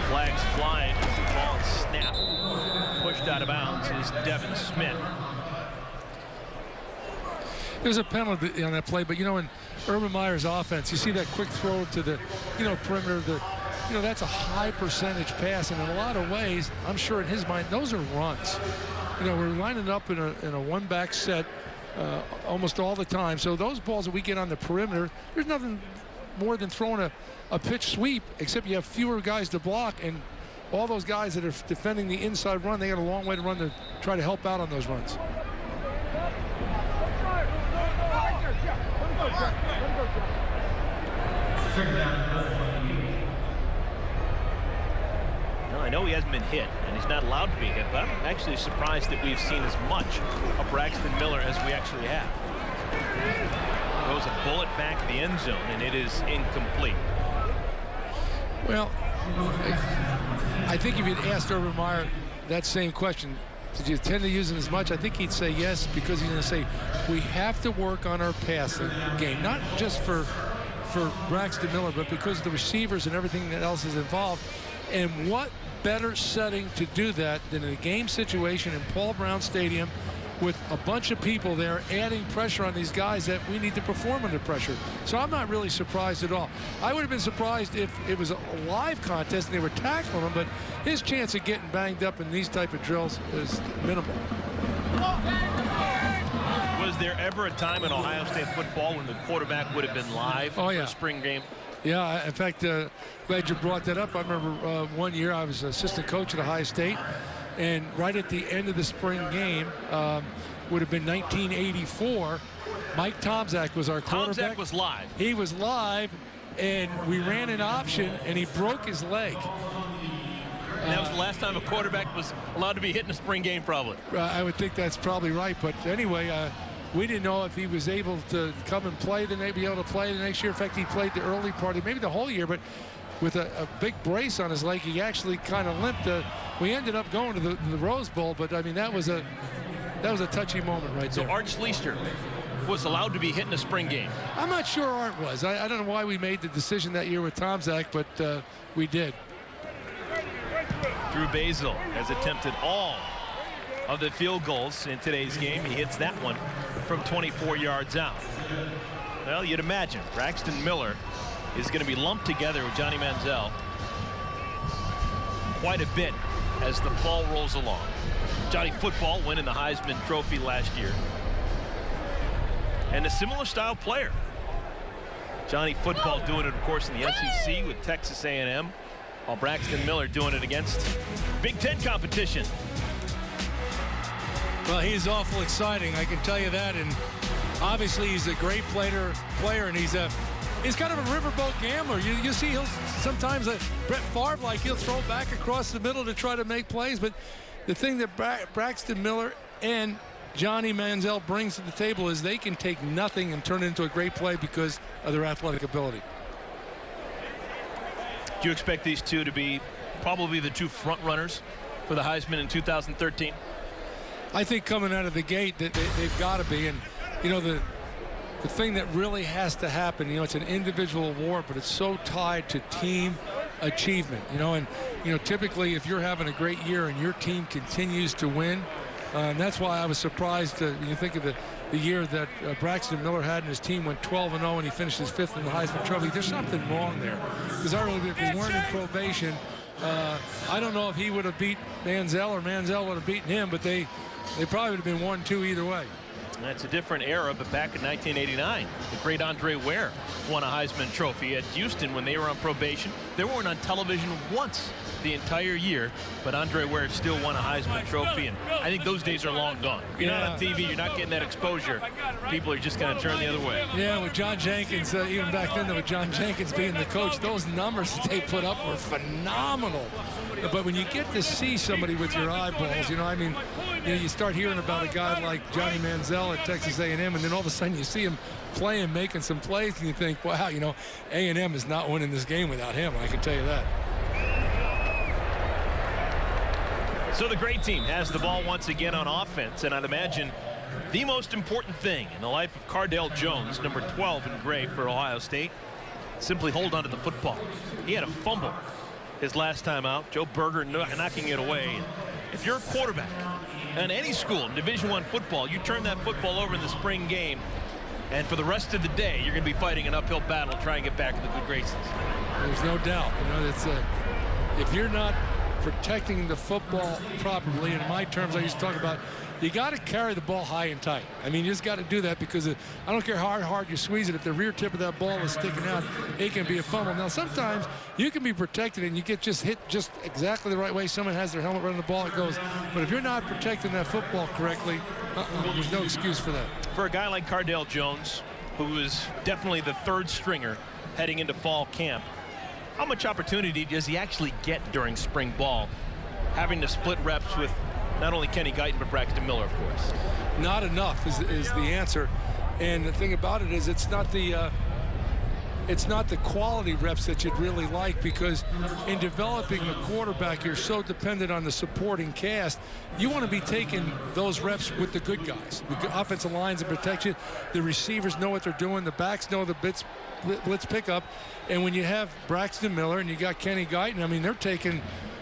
Flags flying. Ball snap. Pushed out of bounds is Devin Smith. There's a penalty on that play, but, you know, in Urban Meyer's offense, you see that quick throw to the, you know, perimeter. You know, that's a high percentage pass, and in a lot of ways, I'm sure in his mind, those are runs. You know, we're lining up in a one-back set almost all the time. So those balls that we get on the perimeter, there's nothing more than throwing a pitch sweep, except you have fewer guys to block, and all those guys that are defending the inside run, they got a long way to run to try to help out on those runs. Now, I know he hasn't been hit, and he's not allowed to be hit, but I'm actually surprised that we've seen as much of Braxton Miller as we actually have. Goes a bullet back to the end zone, and it is incomplete. Well, I think if you'd asked Urban Meyer that same question, did you tend to use him as much? I think he'd say yes, because he's going to say we have to work on our passing game, not just for Braxton Miller, but because of the receivers and everything that else is involved. And what better setting to do that than in a game situation in Paul Brown Stadium with a bunch of people there adding pressure on these guys that we need to perform under pressure. So I'm not really surprised at all. I would have been surprised if it was a live contest and they were tackling him, but his chance of getting banged up in these type of drills is minimal. Was there ever a time in Ohio State football when the quarterback would have been live for a spring game? Yeah, in fact, glad you brought that up. I remember one year I was assistant coach at Ohio State, and right at the end of the spring game, would have been 1984, Mike Tomczak was our quarterback. Tomczak was live. He was live, and we ran an option, and he broke his leg. And that was the last time a quarterback was allowed to be hit in a spring game, probably. I would think that's probably right. But anyway, we didn't know if he was able to come and play, then they'd be able to play the next year. In fact, he played the early part, maybe the whole year, but with a big brace on his leg, he actually kind of limped. We ended up going to the Rose Bowl, but I mean, that was a touchy moment right there. So Art Schleicher was allowed to be hit in a spring game. I'm not sure Art was. I don't know why we made the decision that year with Tomczak, but we did. Drew Basil has attempted all of the field goals in today's game. He hits that one from 24 yards out. Well, you'd imagine Braxton Miller is going to be lumped together with Johnny Manziel quite a bit as the fall rolls along. Johnny Football winning the Heisman Trophy last year. And a similar style player. Johnny Football doing it, of course, in the SEC with Texas A&M, while Braxton Miller doing it against Big Ten competition. Well, he's awful exciting, I can tell you that. And obviously he's a great player, and he's kind of a riverboat gambler. You see he'll sometimes, Brett Favre, like, he'll throw back across the middle to try to make plays. But the thing that Braxton Miller and Johnny Manziel brings to the table is they can take nothing and turn it into a great play because of their athletic ability. Do you expect these two to be probably the two front runners for the Heisman in 2013? I think coming out of the gate that they've got to be. And, you know, the thing that really has to happen, you know, it's an individual award, but it's so tied to team achievement, you know. And, you know, typically if you're having a great year and your team continues to win, And that's why I was surprised when you think of the year that Braxton Miller had, and his team went 12-0, and he finished his 5th in the Heisman Trophy. There's something wrong there. Because I really believe if we weren't in probation, I don't know if he would have beat Manziel or Manziel would have beaten him, but they probably would have been 1-2 either way. That's a different era, but back in 1989, the great Andre Ware won a Heisman Trophy at Houston when they were on probation. They weren't on television once the entire year, but Andre Ware still won a Heisman Trophy, and I think those days are long gone. You're not on TV, you're not getting that exposure. People are just going to turn the other way. Yeah, with John Jenkins, even back then with John Jenkins being the coach, those numbers that they put up were phenomenal. But when you get to see somebody with your eyeballs, you start hearing about a guy like Johnny Manziel at Texas A&M, and then all of a sudden you see him playing, making some plays, and you think, wow, A&M is not winning this game without him. I can tell you that. So the great team has the ball once again on offense, and I'd imagine the most important thing in the life of Cardell Jones, number 12 in gray for Ohio State, simply hold on to the football. He had a fumble his last time out. Joe Berger knocking it away. If you're a quarterback in any school in Division I football, you turn that football over in the spring game, and for the rest of the day, you're going to be fighting an uphill battle to try and get back in the good graces. There's no doubt. If you're not protecting the football properly, in my terms, I used to talk about, you got to carry the ball high and tight. You just got to do that, because I don't care how hard you squeeze it. If the rear tip of that ball is sticking out, it can be a fumble. Now, sometimes you can be protected and you get just hit just exactly the right way. Someone has their helmet running the ball, it goes. But if you're not protecting that football correctly, there's no excuse for that. For a guy like Cardell Jones, who is definitely the third stringer heading into fall camp, how much opportunity does he actually get during spring ball, having to split reps with not only Kenny Guyton, but Braxton Miller, of course? Not enough is the answer. And the thing about it is it's not the quality reps that you'd really like, because in developing a quarterback, you're so dependent on the supporting cast. You want to be taking those reps with the good guys. The offensive lines and protection, the receivers know what they're doing, the backs know the blitz pickup. And when you have Braxton Miller and you got Kenny Guyton, they're taking,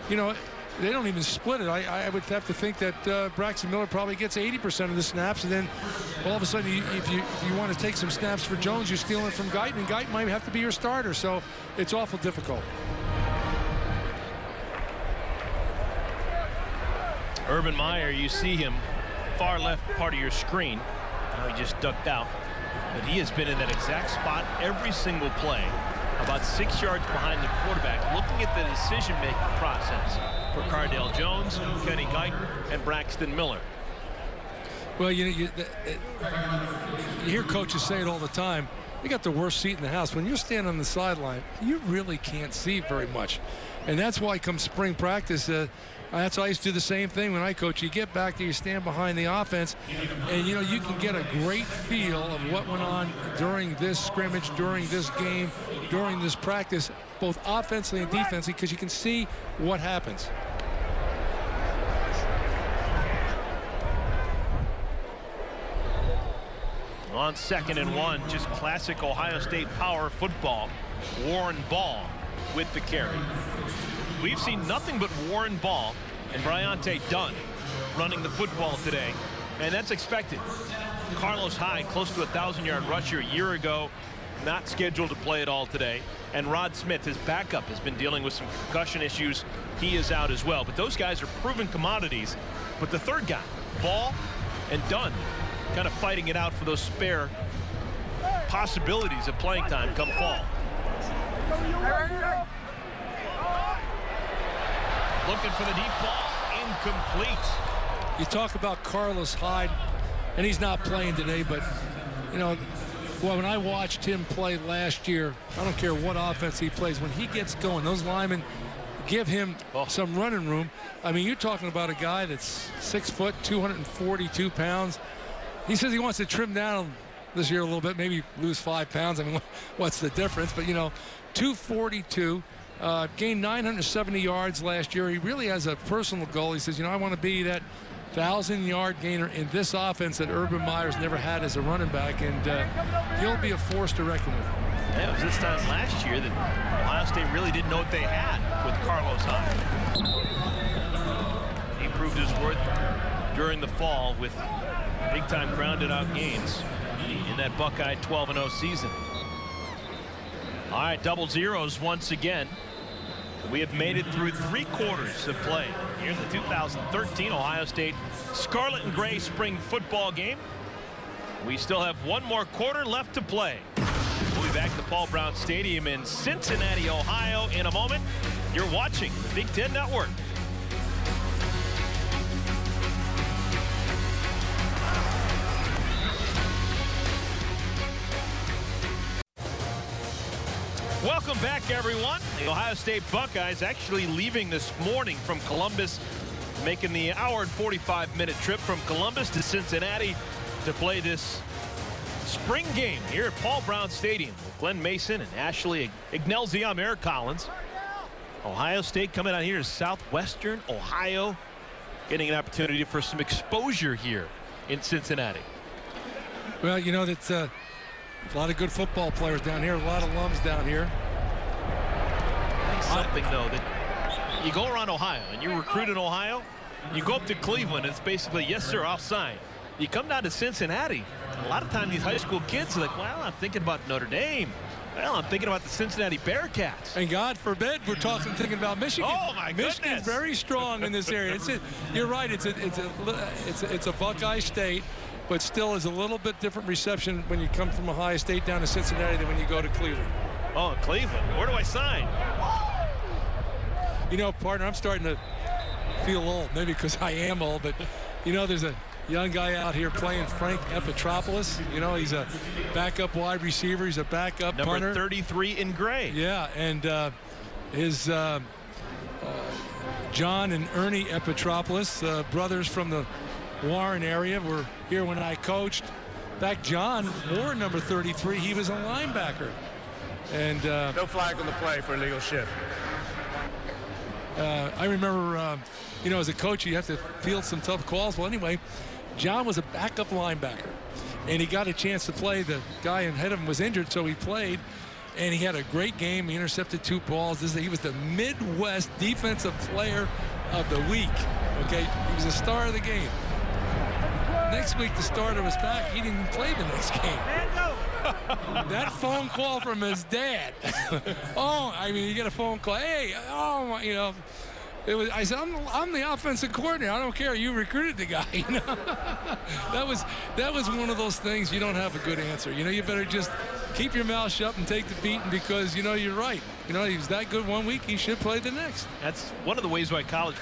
they don't even split it. I would have to think that Braxton Miller probably gets 80% of the snaps, and then all of a sudden, if you want to take some snaps for Jones, you're stealing it from Guyton, and Guyton might have to be your starter. So it's awful difficult. Urban Meyer, you see him far left part of your screen. Now he just ducked out, but he has been in that exact spot every single play, about 6 yards behind the quarterback, looking at the decision-making process for Cardell Jones, Kenny Guyton, and Braxton Miller. Well, you hear coaches say it all the time. You got the worst seat in the house. When you're standing on the sideline, you really can't see very much. And that's why come spring practice, that's why I used to do the same thing when I coach. You get back there, you stand behind the offense, and you can get a great feel of what went on during this scrimmage, during this game, during this practice, both offensively and defensively, because you can see what happens. On 2nd and 1, just classic Ohio State power football. Warren Ball with the carry. We've seen nothing but Warren Ball and Bryante Dunn running the football today, and that's expected. Carlos Hyde, close to a 1,000-yard rusher a year ago, not scheduled to play at all today. And Rod Smith, his backup, has been dealing with some concussion issues. He is out as well. But those guys are proven commodities. But the third guy, Ball and Dunn, kind of fighting it out for those spare possibilities of playing time come fall. Looking for the deep ball, incomplete. You talk about Carlos Hyde, and he's not playing today, but when I watched him play last year, I don't care what offense he plays, when he gets going, those linemen give him some running room. You're talking about a guy that's 6 foot, 242 pounds. He says he wants to trim down this year a little bit, maybe lose 5 pounds. What's the difference? But 242, gained 970 yards last year. He really has a personal goal. He says, I want to be that 1,000-yard gainer in this offense that Urban Meyer's never had as a running back, and he'll be a force to reckon with. Yeah, it was this time last year that Ohio State really didn't know what they had with Carlos Hyde. He proved his worth during the fall with big-time grounded-out games in that Buckeye 12-0 season. All right, double zeros once again. We have made it through 3 quarters of play here in the 2013 Ohio State Scarlet and Gray spring football game. We still have 1 more quarter left to play. We'll be back to Paul Brown Stadium in Cincinnati, Ohio in a moment. You're watching the Big Ten Network. Welcome back, everyone. The Ohio State Buckeyes actually leaving this morning from Columbus, making the hour and 45-minute trip from Columbus to Cincinnati to play this spring game here at Paul Brown Stadium with Glenn Mason and Ashley Ignelzi. I'm Eric Collins. Ohio State coming out here to southwestern Ohio, getting an opportunity for some exposure here in Cincinnati. Well, you know, that's a lot of good football players down here, a lot of alums down here. Something, though, that you go around Ohio and you recruit in Ohio, you go up to Cleveland, it's basically, yes, sir, I'll sign. You come down to Cincinnati, a lot of times these high school kids are like, well, I'm thinking about Notre Dame. Well, I'm thinking about the Cincinnati Bearcats. And God forbid we're thinking about Michigan. Oh, my goodness. Michigan's very strong in this area. You're right. It's a Buckeye State, but still is a little bit different reception when you come from Ohio State down to Cincinnati than when you go to Cleveland. Oh, Cleveland. Where do I sign? You know, partner, I'm starting to feel old, maybe because I am old, but, you know, there's a young guy out here playing, Frank Epitropoulos. You know, he's a backup wide receiver. He's a backup punter. Number 33 in gray. Yeah, and his John and Ernie Epitropoulos, brothers from the Warren area, were here when I coached. In fact, John wore number 33. He was a linebacker. And no flag on the play for illegal shift. I remember, you know, as a coach, you have to field some tough calls. Well, anyway, John was a backup linebacker, and he got a chance to play. The guy ahead of him was injured, so he played, and he had a great game. He intercepted 2 balls. He was the Midwest Defensive Player of the Week. Okay, he was the star of the game. Next week, the starter was back. He didn't play the next game. That phone call from his dad. Oh, I mean, you get a phone call. Hey, oh, you know, it was. I said, I'm the offensive coordinator. I don't care. You recruited the guy. You know, that was one of those things. You don't have a good answer. You know, you better just keep your mouth shut and take the beating because you know you're right. You know, he was that good one week. He should play the next. That's one of the ways why how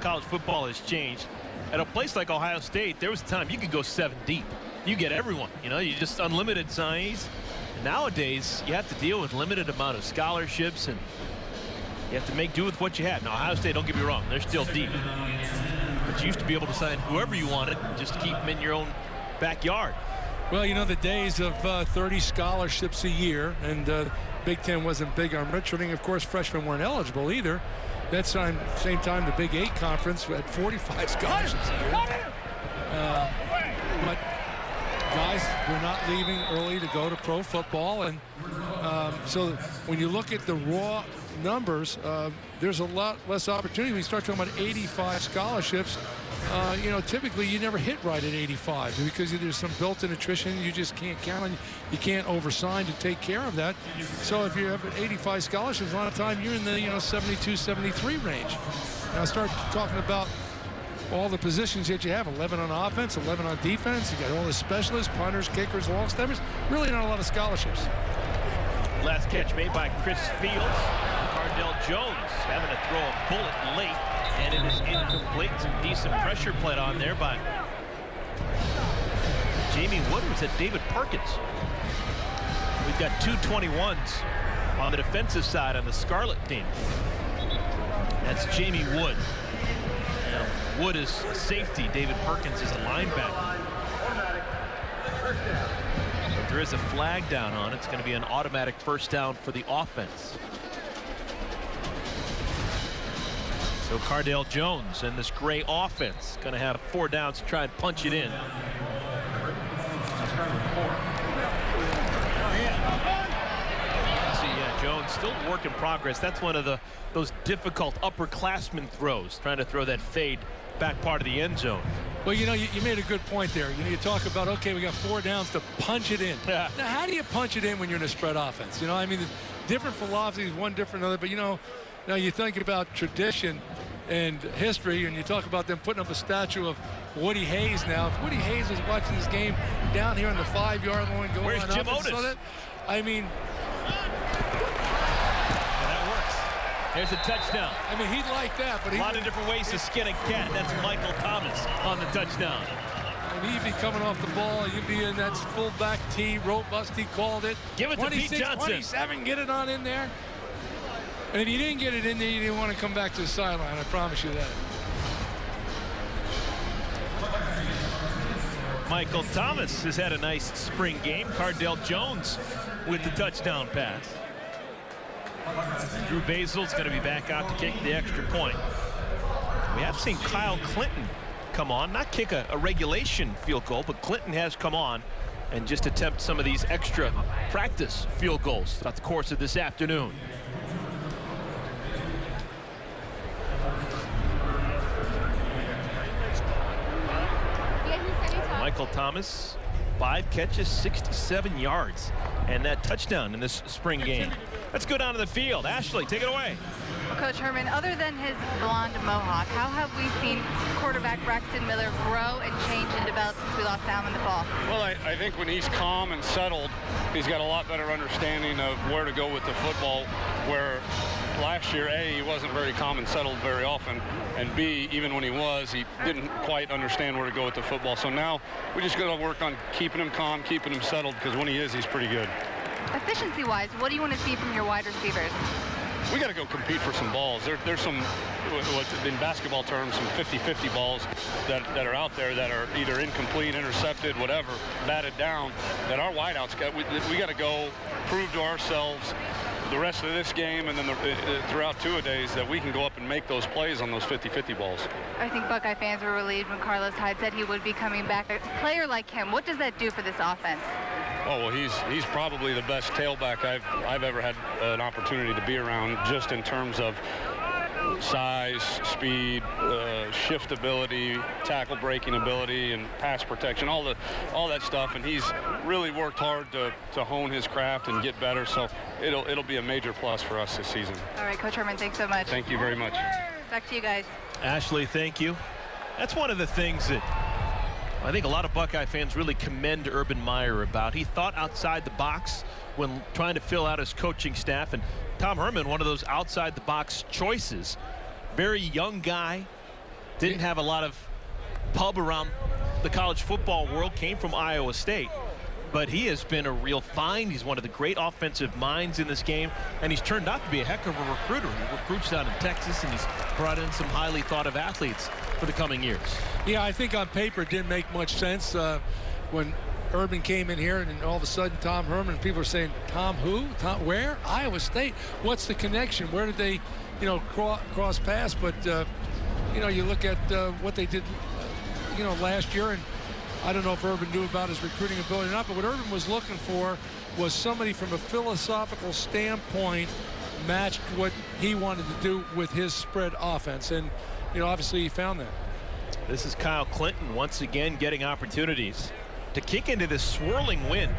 college football has changed. At a place like Ohio State, there was a time you could go 7 deep. You get everyone, you know, you just unlimited signees. Nowadays, you have to deal with limited amount of scholarships, and you have to make do with what you have. Now, Ohio State, don't get me wrong, they're still deep. But you used to be able to sign whoever you wanted, just keep them in your own backyard. Well, you know, the days of 30 scholarships a year, and Big Ten wasn't big on redshirting. Of course, freshmen weren't eligible either. That same time, the Big 8 conference had 45 scholarships a year. But guys were not leaving early to go to pro football, and so when you look at the raw numbers, there's a lot less opportunity. When you start talking about 85 scholarships, you know, typically you never hit right at 85 because there's some built-in attrition you just can't count on. You can't oversign to take care of that. So if you have 85 scholarships, a lot of time you're in the 72, 73 range. Now start talking about all the positions that you have, 11 on offense, 11 on defense. You got all the specialists, punters, kickers, long snappers. Really not a lot of scholarships. Last catch made by Chris Fields. Cardell Jones having to throw a bullet late, and it is incomplete. Some decent pressure played on there by Jamie Wood. Was it David Perkins? We've got 2 21s on the defensive side on the Scarlet team. That's Jamie Wood. Now, Wood is a safety. David Perkins is a linebacker. But there is a flag down on it. It's going to be an automatic first down for the offense. So Cardell Jones and this gray offense going to have 4 downs to try and punch it in. See, yeah, Jones still a work in progress. That's one of those difficult upperclassmen throws, trying to throw that fade back part of the end zone. Well, you know, you made a good point there. You talk about, okay, we got 4 downs to punch it in. Yeah. Now, how do you punch it in when you're in a spread offense? You know, I mean, different philosophies, one different than another. But, you know, now you think about tradition and history, and you talk about them putting up a statue of Woody Hayes now. If Woody Hayes was watching this game down here on the 5-yard line going Where's on Jim up, Otis? so that, I mean, That works. There's a touchdown. I mean, he'd like that, but A lot of different ways to skin a cat. That's Michael Thomas on the touchdown. And he'd be coming off the ball. You'd be in that fullback tee, robust, he called it. Give it to Pete 26, Johnson. 27, get it on in there. And if you didn't get it in there, you didn't want to come back to the sideline. I promise you that. Michael Thomas has had a nice spring game. Cardell Jones with the touchdown pass. Drew Basil's going to be back out to kick the extra point. We have seen Kyle Clinton come on, not kick a regulation field goal, but Clinton has come on and just attempt some of these extra practice field goals throughout the course of this afternoon. Michael Thomas, 5 catches, 67 yards, and that touchdown in this spring game. Let's go down to the field. Ashley, take it away. Well, Coach Herman, other than his blonde mohawk, how have we seen quarterback Braxton Miller grow and change and develop since we lost Sam in the fall? Well, I think when he's calm and settled, he's got a lot better understanding of where to go with the football, where last year, A, he wasn't very calm and settled very often, and B, even when he was, he didn't quite understand where to go with the football. So now we just got to work on keeping him calm, keeping him settled, because when he is, he's pretty good. Efficiency-wise, what do you want to see from your wide receivers? We got to go compete for some balls. There's some, in basketball terms, some 50-50 balls that are out there that are either incomplete, intercepted, whatever, batted down, that our wideouts got. We got to go prove to ourselves the rest of this game and then throughout two-a-days that we can go up and make those plays on those 50-50 balls. I think Buckeye fans were relieved when Carlos Hyde said he would be coming back. A player like him, what does that do for this offense? Oh, well, he's probably the best tailback I've ever had an opportunity to be around, just in terms of size, speed, shift ability, tackle breaking ability, and pass protection, all that stuff. And he's really worked hard to hone his craft and get better. So it'll be a major plus for us this season. All right, Coach Herman, thanks so much. Thank you very much. Back to you guys. Ashley, thank you. That's one of the things that I think a lot of Buckeye fans really commend Urban Meyer about. He thought outside the box when trying to fill out his coaching staff, and Tom Herman, one of those outside the box choices. Very young guy, didn't have a lot of pub around the college football world, came from Iowa State, but he has been a real find. He's one of the great offensive minds in this game, and he's turned out to be a heck of a recruiter. He recruits down in Texas, and he's brought in some highly thought of athletes for the coming years. Yeah, I think on paper it didn't make much sense when Urban came in here, and all of a sudden Tom Herman, people are saying, Tom who? Tom where? Iowa State. What's the connection? Where did they, you know, cross paths? But, you know, you look at what they did, you know, last year, and I don't know if Urban knew about his recruiting ability or not, but what Urban was looking for was somebody from a philosophical standpoint matched what he wanted to do with his spread offense. And, you know, obviously he found that. This is Kyle Clinton once again getting opportunities to kick into this swirling wind.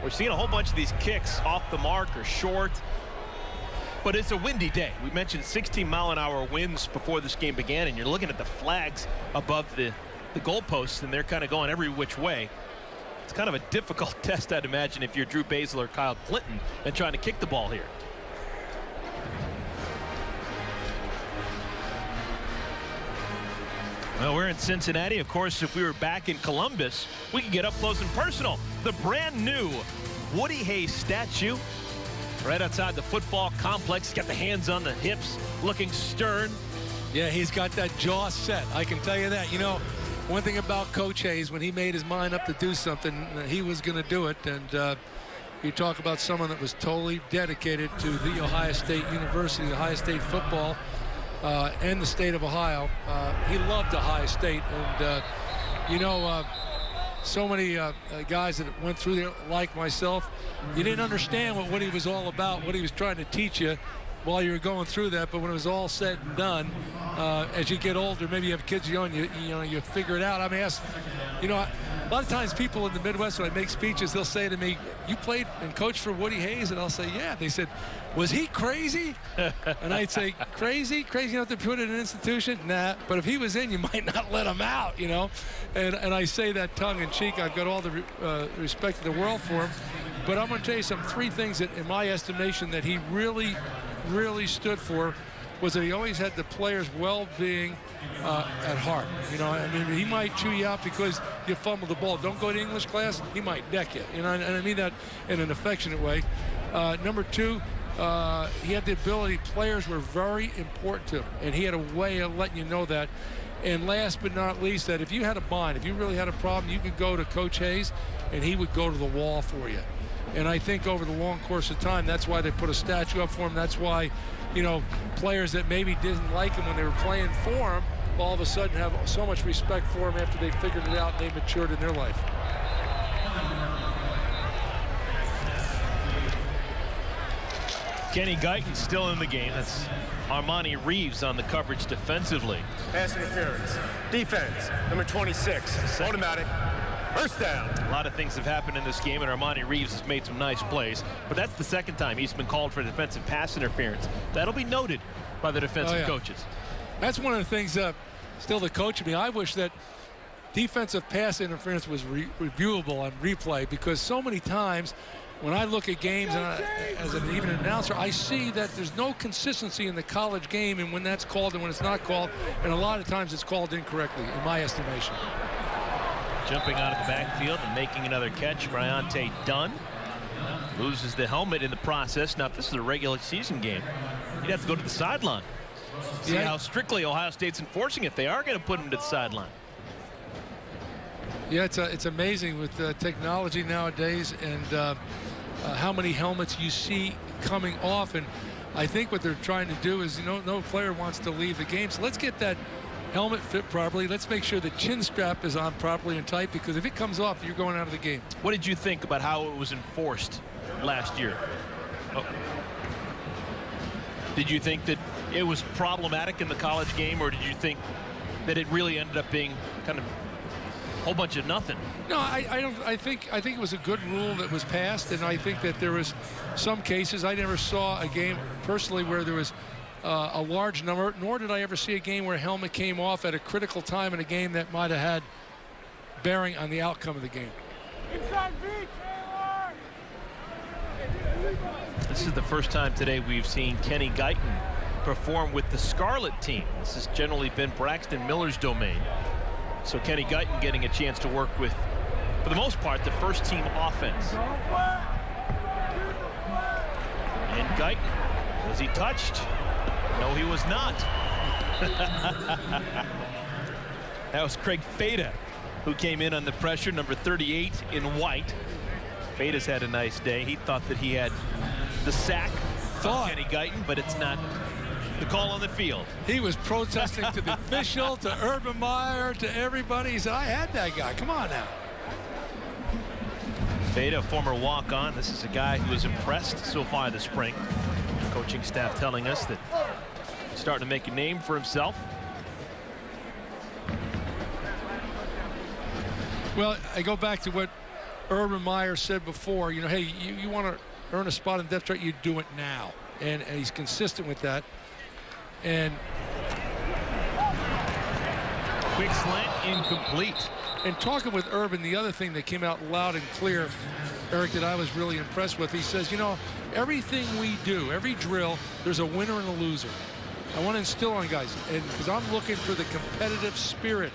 We're seeing a whole bunch of these kicks off the mark or short, but it's a windy day. We mentioned 16-mile-an-hour winds before this game began, and you're looking at the flags above the goalposts, and they're kind of going every which way. It's kind of a difficult test, I'd imagine, if you're Drew Basil or Kyle Clinton and trying to kick the ball here. Well, we're in Cincinnati. Of course, if we were back in Columbus, we could get up close and personal. The brand new Woody Hayes statue right outside the football complex. He's got the hands on the hips, looking stern. Yeah, he's got that jaw set. I can tell you that. You know, one thing about Coach Hayes, when he made his mind up to do something, he was going to do it. And you talk about someone that was totally dedicated to the Ohio State University, Ohio State football, and the state of Ohio. He loved Ohio State, and you know, so many guys that went through there, like myself, you didn't understand what he was all about, what he was trying to teach you, while you were going through that, but when it was all said and done, as you get older, maybe you have kids, you figure it out. I mean, a lot of times people in the Midwest, when I make speeches, they'll say to me, "You played and coached for Woody Hayes?" And I'll say, "Yeah." They said, "Was he crazy?" And I'd say, crazy enough to put it in an institution? Nah, but if he was in, you might not let him out, And I say that tongue in cheek. I've got all the respect in the world for him. But I'm going to tell you three things that, in my estimation, that he really, really stood for was that he always had the players' well-being at heart. I mean, he might chew you out because you fumbled the ball. Don't go to English class, he might deck you. And I mean that in an affectionate way. Number two, he had the ability, players were very important to him, and he had a way of letting you know that. And last but not least, that if you had a bind, if you really had a problem, you could go to Coach Hayes, and he would go to the wall for you. And I think over the long course of time, that's why they put a statue up for him. That's why, players that maybe didn't like him when they were playing for him, all of a sudden have so much respect for him after they figured it out and they matured in their life. Kenny Guyton still in the game. That's Armani Reeves on the coverage defensively. Pass interference. Defense, number 26. Automatic. First down. A lot of things have happened in this game, and Armani Reeves has made some nice plays. But that's the second time he's been called for defensive pass interference. That'll be noted by the defensive coaches. That's one of the things, still the coach of me, I wish that defensive pass interference was reviewable on replay, because so many times when I look at games and as even an announcer, I see that there's no consistency in the college game and when that's called and when it's not called, and a lot of times it's called incorrectly, in my estimation. Jumping out of the backfield and making another catch, Bryante Dunn loses the helmet in the process. Now, if this is a regular season game, he'd have to go to the sideline. See how strictly Ohio State's enforcing it. They are going to put him to the sideline. Yeah, it's amazing with technology nowadays and how many helmets you see coming off. And I think what they're trying to do is, no player wants to leave the game. So let's get that helmet fit properly. Let's make sure the chin strap is on properly and tight, because if it comes off, you're going out of the game. What did you think about how it was enforced last year? Did you think that it was problematic in the college game, or did you think that it really ended up being kind of a whole bunch of nothing? No, I don't. I think it was a good rule that was passed, and I think that there was some cases. I never saw a game personally where there was a large number, nor did I ever see a game where a helmet came off at a critical time in a game that might have had bearing on the outcome of the game. This is the first time today we've seen Kenny Guyton perform with the Scarlet team. This has generally been Braxton Miller's domain. So Kenny Guyton getting a chance to work with, for the most part, the first team offense. And Guyton, was he touched? No, he was not. That was Craig Fada who came in on the pressure, number 38 in white. Fada's had a nice day. He thought that he had the sack of Kenny Guyton, but it's not the call on the field. He was protesting to the official, to Urban Meyer, to everybody. He said, I had that guy. Come on now. Fada, former walk-on. This is a guy who was impressed so far this spring. Coaching staff telling us that he's starting to make a name for himself. Well, I go back to what Urban Meyer said before. Hey, you want to earn a spot in depth chart, you do it now. And he's consistent with that. And quick slant, incomplete. And talking with Urban, the other thing that came out loud and clear, Eric, that I was really impressed with, he says, everything we do, every drill, there's a winner and a loser. I want to instill on guys, and because I'm looking for the competitive spirit.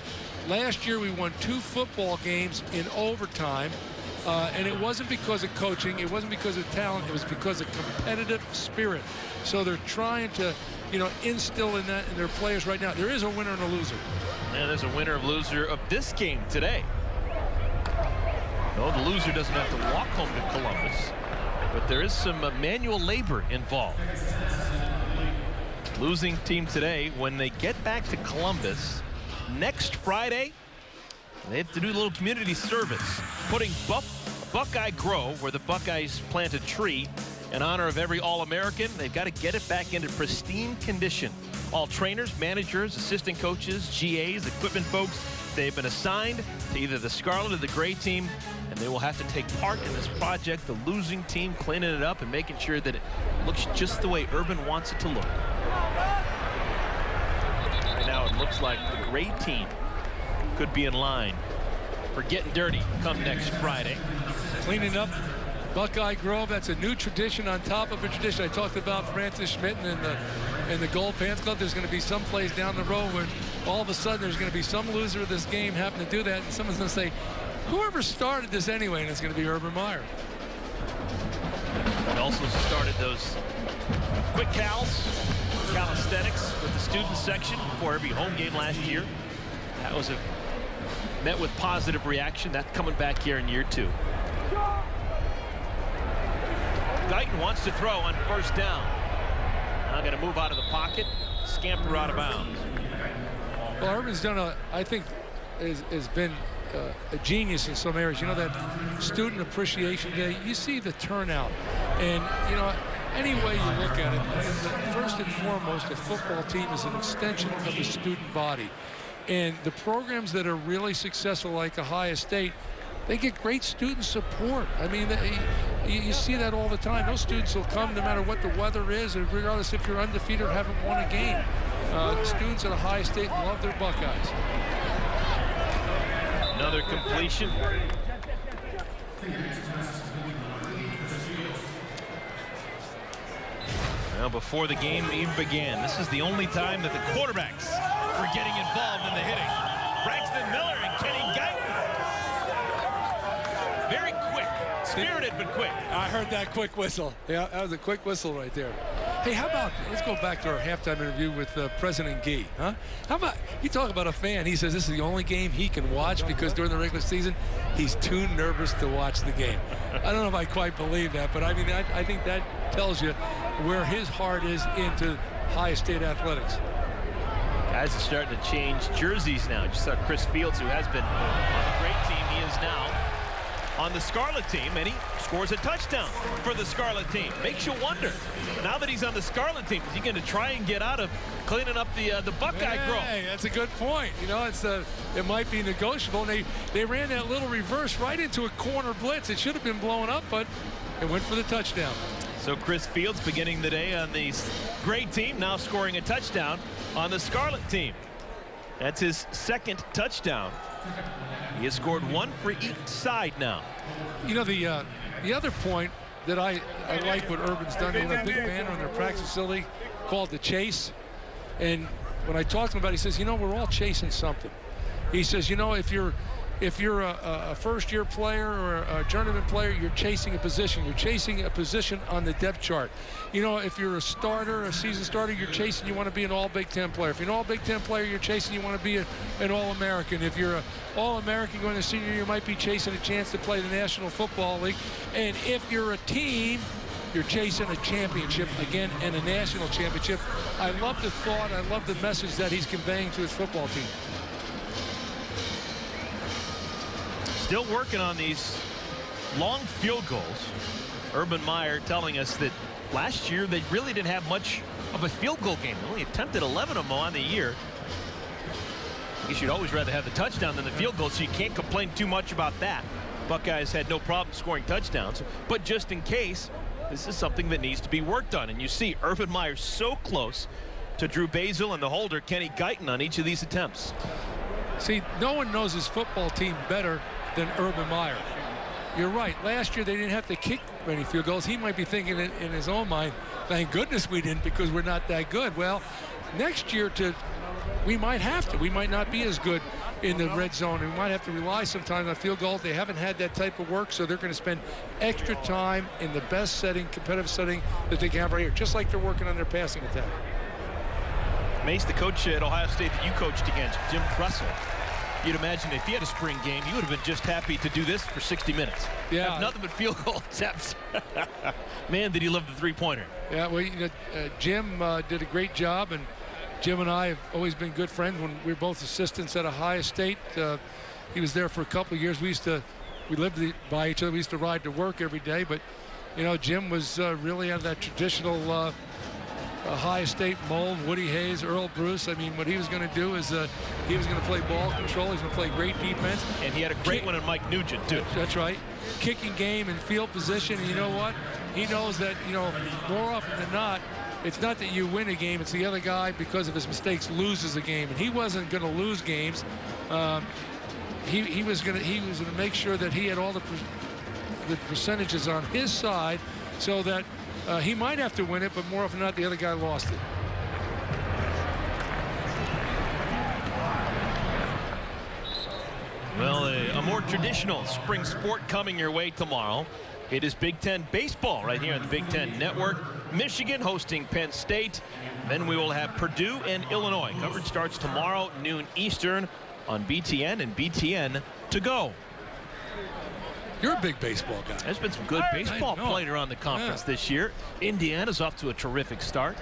Last year we won 2 football games in overtime, and it wasn't because of coaching, it wasn't because of talent, it was because of competitive spirit. So they're trying to, instill in that in their players right now. There is a winner and a loser. And there's a winner and loser of this game today. No, the loser doesn't have to walk home to Columbus, but there is some manual labor involved. Losing team today, when they get back to Columbus next Friday, they have to do a little community service, putting Buckeye Grove, where the Buckeyes plant a tree, In honor of every All-American, they've got to get it back into pristine condition. All trainers, managers, assistant coaches, GAs, equipment folks, they've been assigned to either the Scarlet or the Gray team, and they will have to take part in this project, the losing team cleaning it up and making sure that it looks just the way Urban wants it to look. Right now it looks like the Gray team could be in line for getting dirty come next Friday. Cleaning up Buckeye Grove, that's a new tradition on top of a tradition. I talked about Francis Schmidt and the Gold Pants Club. There's going to be some plays down the road where all of a sudden there's going to be some loser of this game having to do that, and someone's going to say, whoever started this anyway, and it's going to be Urban Meyer. We also started those quick calisthenics with the student section before every home game last year. That was met with positive reaction. That's coming back here in year 2. Guyton wants to throw on first down. Now going to move out of the pocket, scamper out of bounds. Well, Urban's done I think has been a genius in some areas. You know, that student appreciation day, you see the turnout. And, you know, any way you look at it, first and foremost, the football team is an extension of the student body. And the programs that are really successful, like Ohio State, they get great student support. I mean, you see that all the time. Those students will come no matter what the weather is, and regardless if you're undefeated or haven't won a game. Students at Ohio State love their Buckeyes. Another completion. Well, before the game even began, this is the only time that the quarterbacks were getting involved in the hitting. Braxton Miller and Kenny Guyton. Very quick, spirited but quick. I heard that quick whistle. Yeah, that was a quick whistle right there. Hey, how about, let's go back to our halftime interview with President Gee. Huh? How about, you talk about a fan, he says this is the only game he can watch because during the regular season, he's too nervous to watch the game. I don't know if I quite believe that, but I mean, I think that tells you where his heart is into Ohio State athletics. Guys are starting to change jerseys now. Just saw Chris Fields, who has been on the Great team. He is now on the Scarlet team, and he scores a touchdown for the Scarlet team. Makes you wonder, now that he's on the Scarlet team, is he going to try and get out of cleaning up the Buckeye Grove? Hey, that's a good point. You know, it might be negotiable. And they ran that little reverse right into a corner blitz. It should have been blown up, but it went for the touchdown. So Chris Fields beginning the day on the Great team, now scoring a touchdown on the Scarlet team. That's his second touchdown. He has scored one for each side now. You know, the other point that I like what Urban's done, they have a big banner in their practice facility called The Chase. And when I talked to him about it, he says, you know, we're all chasing something. He says, you know, if you're a first-year player or a journeyman player, you're chasing a position. You're chasing a position on the depth chart. You know, if you're a starter, a season starter, you're chasing, you want to be an All-Big Ten player. If you're an All-Big Ten player, you're chasing, you want to be an All-American. If you're an All-American going to senior year, you might be chasing a chance to play the National Football League. And if you're a team, you're chasing a championship again and a national championship. I love the thought. I love the message that he's conveying to his football team. Still working on these long field goals. Urban Meyer telling us that last year they really didn't have much of a field goal game. They only attempted 11 of them on the year. I guess you'd always rather have the touchdown than the field goal, so you can't complain too much about that. Buckeyes had no problem scoring touchdowns, but just in case, this is something that needs to be worked on. And you see Urban Meyer so close to Drew Basil and the holder Kenny Guyton on each of these attempts. See, no one knows his football team better than Urban Meyer. You're right. Last year they didn't have to kick many field goals. He might be thinking in his own mind, thank goodness we didn't because we're not that good. Well, next year we might have to. We might not be as good in the red zone. We might have to rely sometimes on field goals. They haven't had that type of work, so they're going to spend extra time in the best setting, competitive setting that they can have right here, just like they're working on their passing attack. Mace, the coach at Ohio State that you coached against, Jim Trussell, you'd imagine if he had a spring game, you would have been just happy to do this for 60 minutes. Yeah. Have nothing but field goal attempts. Man, did he love the three-pointer. Yeah, well, you know, Jim did a great job, and Jim and I have always been good friends when we were both assistants at Ohio State. He was there for a couple of years. We lived by each other. We used to ride to work every day, but You know, Jim was really out of that traditional Ohio State mold. Woody Hayes, Earl Bruce. I mean, what he was going to do is he was going to play ball control. He was going to play great defense. And he had a great one in Mike Nugent, too. That's right. Kicking game and field position. And you know what? He knows that, you know, more often than not, it's not that you win a game. It's the other guy, because of his mistakes, loses a game. And he wasn't going to lose games. He was going to make sure that he had all the percentages on his side, so that he might have to win it, but more often than not, the other guy lost it. Well, a more traditional spring sport coming your way tomorrow. It is Big Ten baseball right here on the Big Ten Network. Michigan hosting Penn State. Then we will have Purdue and Illinois. Coverage starts tomorrow, noon Eastern, on BTN and BTN to go. You're a big baseball guy. There's been some good baseball played around the conference this year. Indiana's off to a terrific start.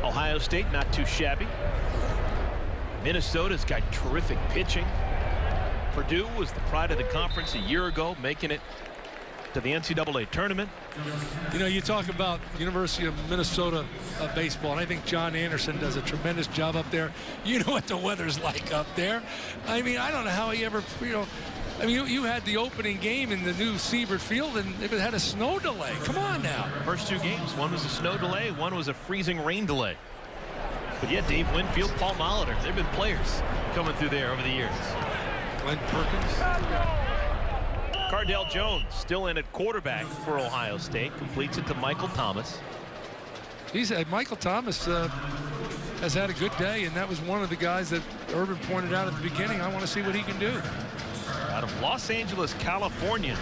Ohio State not too shabby. Minnesota's got terrific pitching. Purdue was the pride of the conference a year ago, making it to the NCAA tournament. You know, you talk about University of Minnesota baseball, and I think John Anderson does a tremendous job up there. You know what the weather's like up there. I mean, I don't know how he ever, you know, I mean, you had the opening game in the new Siebert Field, and it had a snow delay. Come on now. First two games, one was a snow delay, one was a freezing rain delay. But yeah, Dave Winfield, Paul Molitor, there have been players coming through there over the years. Glenn Perkins. Cardell Jones still in at quarterback for Ohio State, completes it to Michael Thomas. Michael Thomas has had a good day, and that was one of the guys that Urban pointed out at the beginning. I want to see what he can do. Out of Los Angeles, California.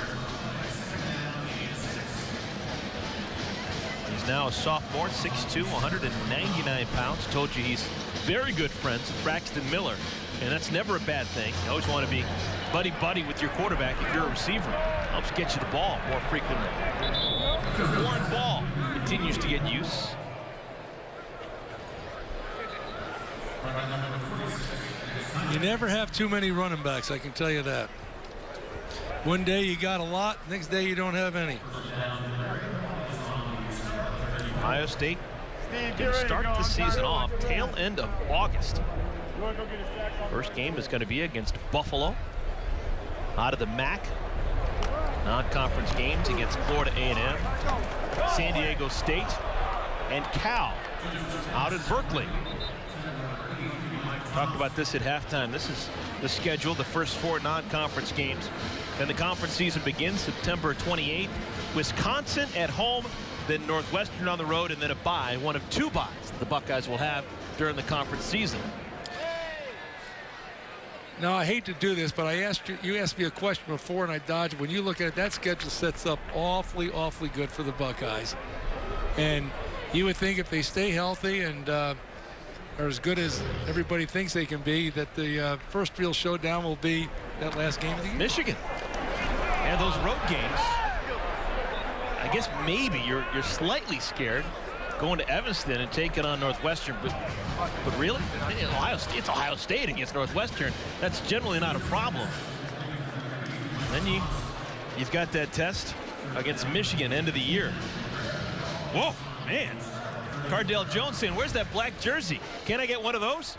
He's now a sophomore, 6'2", 199 pounds. Told you he's very good friends with Braxton Miller, and that's never a bad thing. You always want to be buddy-buddy with your quarterback if you're a receiver. Helps get you the ball more frequently. Warren Ball continues to get use. You never have too many running backs, I can tell you that. One day you got a lot, next day you don't have any. Ohio State can start the season off tail end of August. First game is going to be against Buffalo out of the MAC. Non-conference games against Florida A&M, San Diego State, and Cal out at Berkeley. Talked about this at halftime. This is the schedule, the first four non-conference games. Then the conference season begins September 28th. Wisconsin at home, then Northwestern on the road, and then a bye, one of two byes the Buckeyes will have during the conference season. Now, I hate to do this, but you asked me a question before, and I dodged it. When you look at it, that schedule sets up awfully good for the Buckeyes. And you would think if they stay healthy and are as good as everybody thinks they can be, that the first real showdown will be that last game of the year. Michigan. And those road games, I guess maybe you're slightly scared going to Evanston and taking on Northwestern, but really, it's Ohio State against Northwestern. That's generally not a problem. Then you've got that test against Michigan end of the year. Whoa, man. Cardell Jones saying, where's that black jersey? Can I get one of those?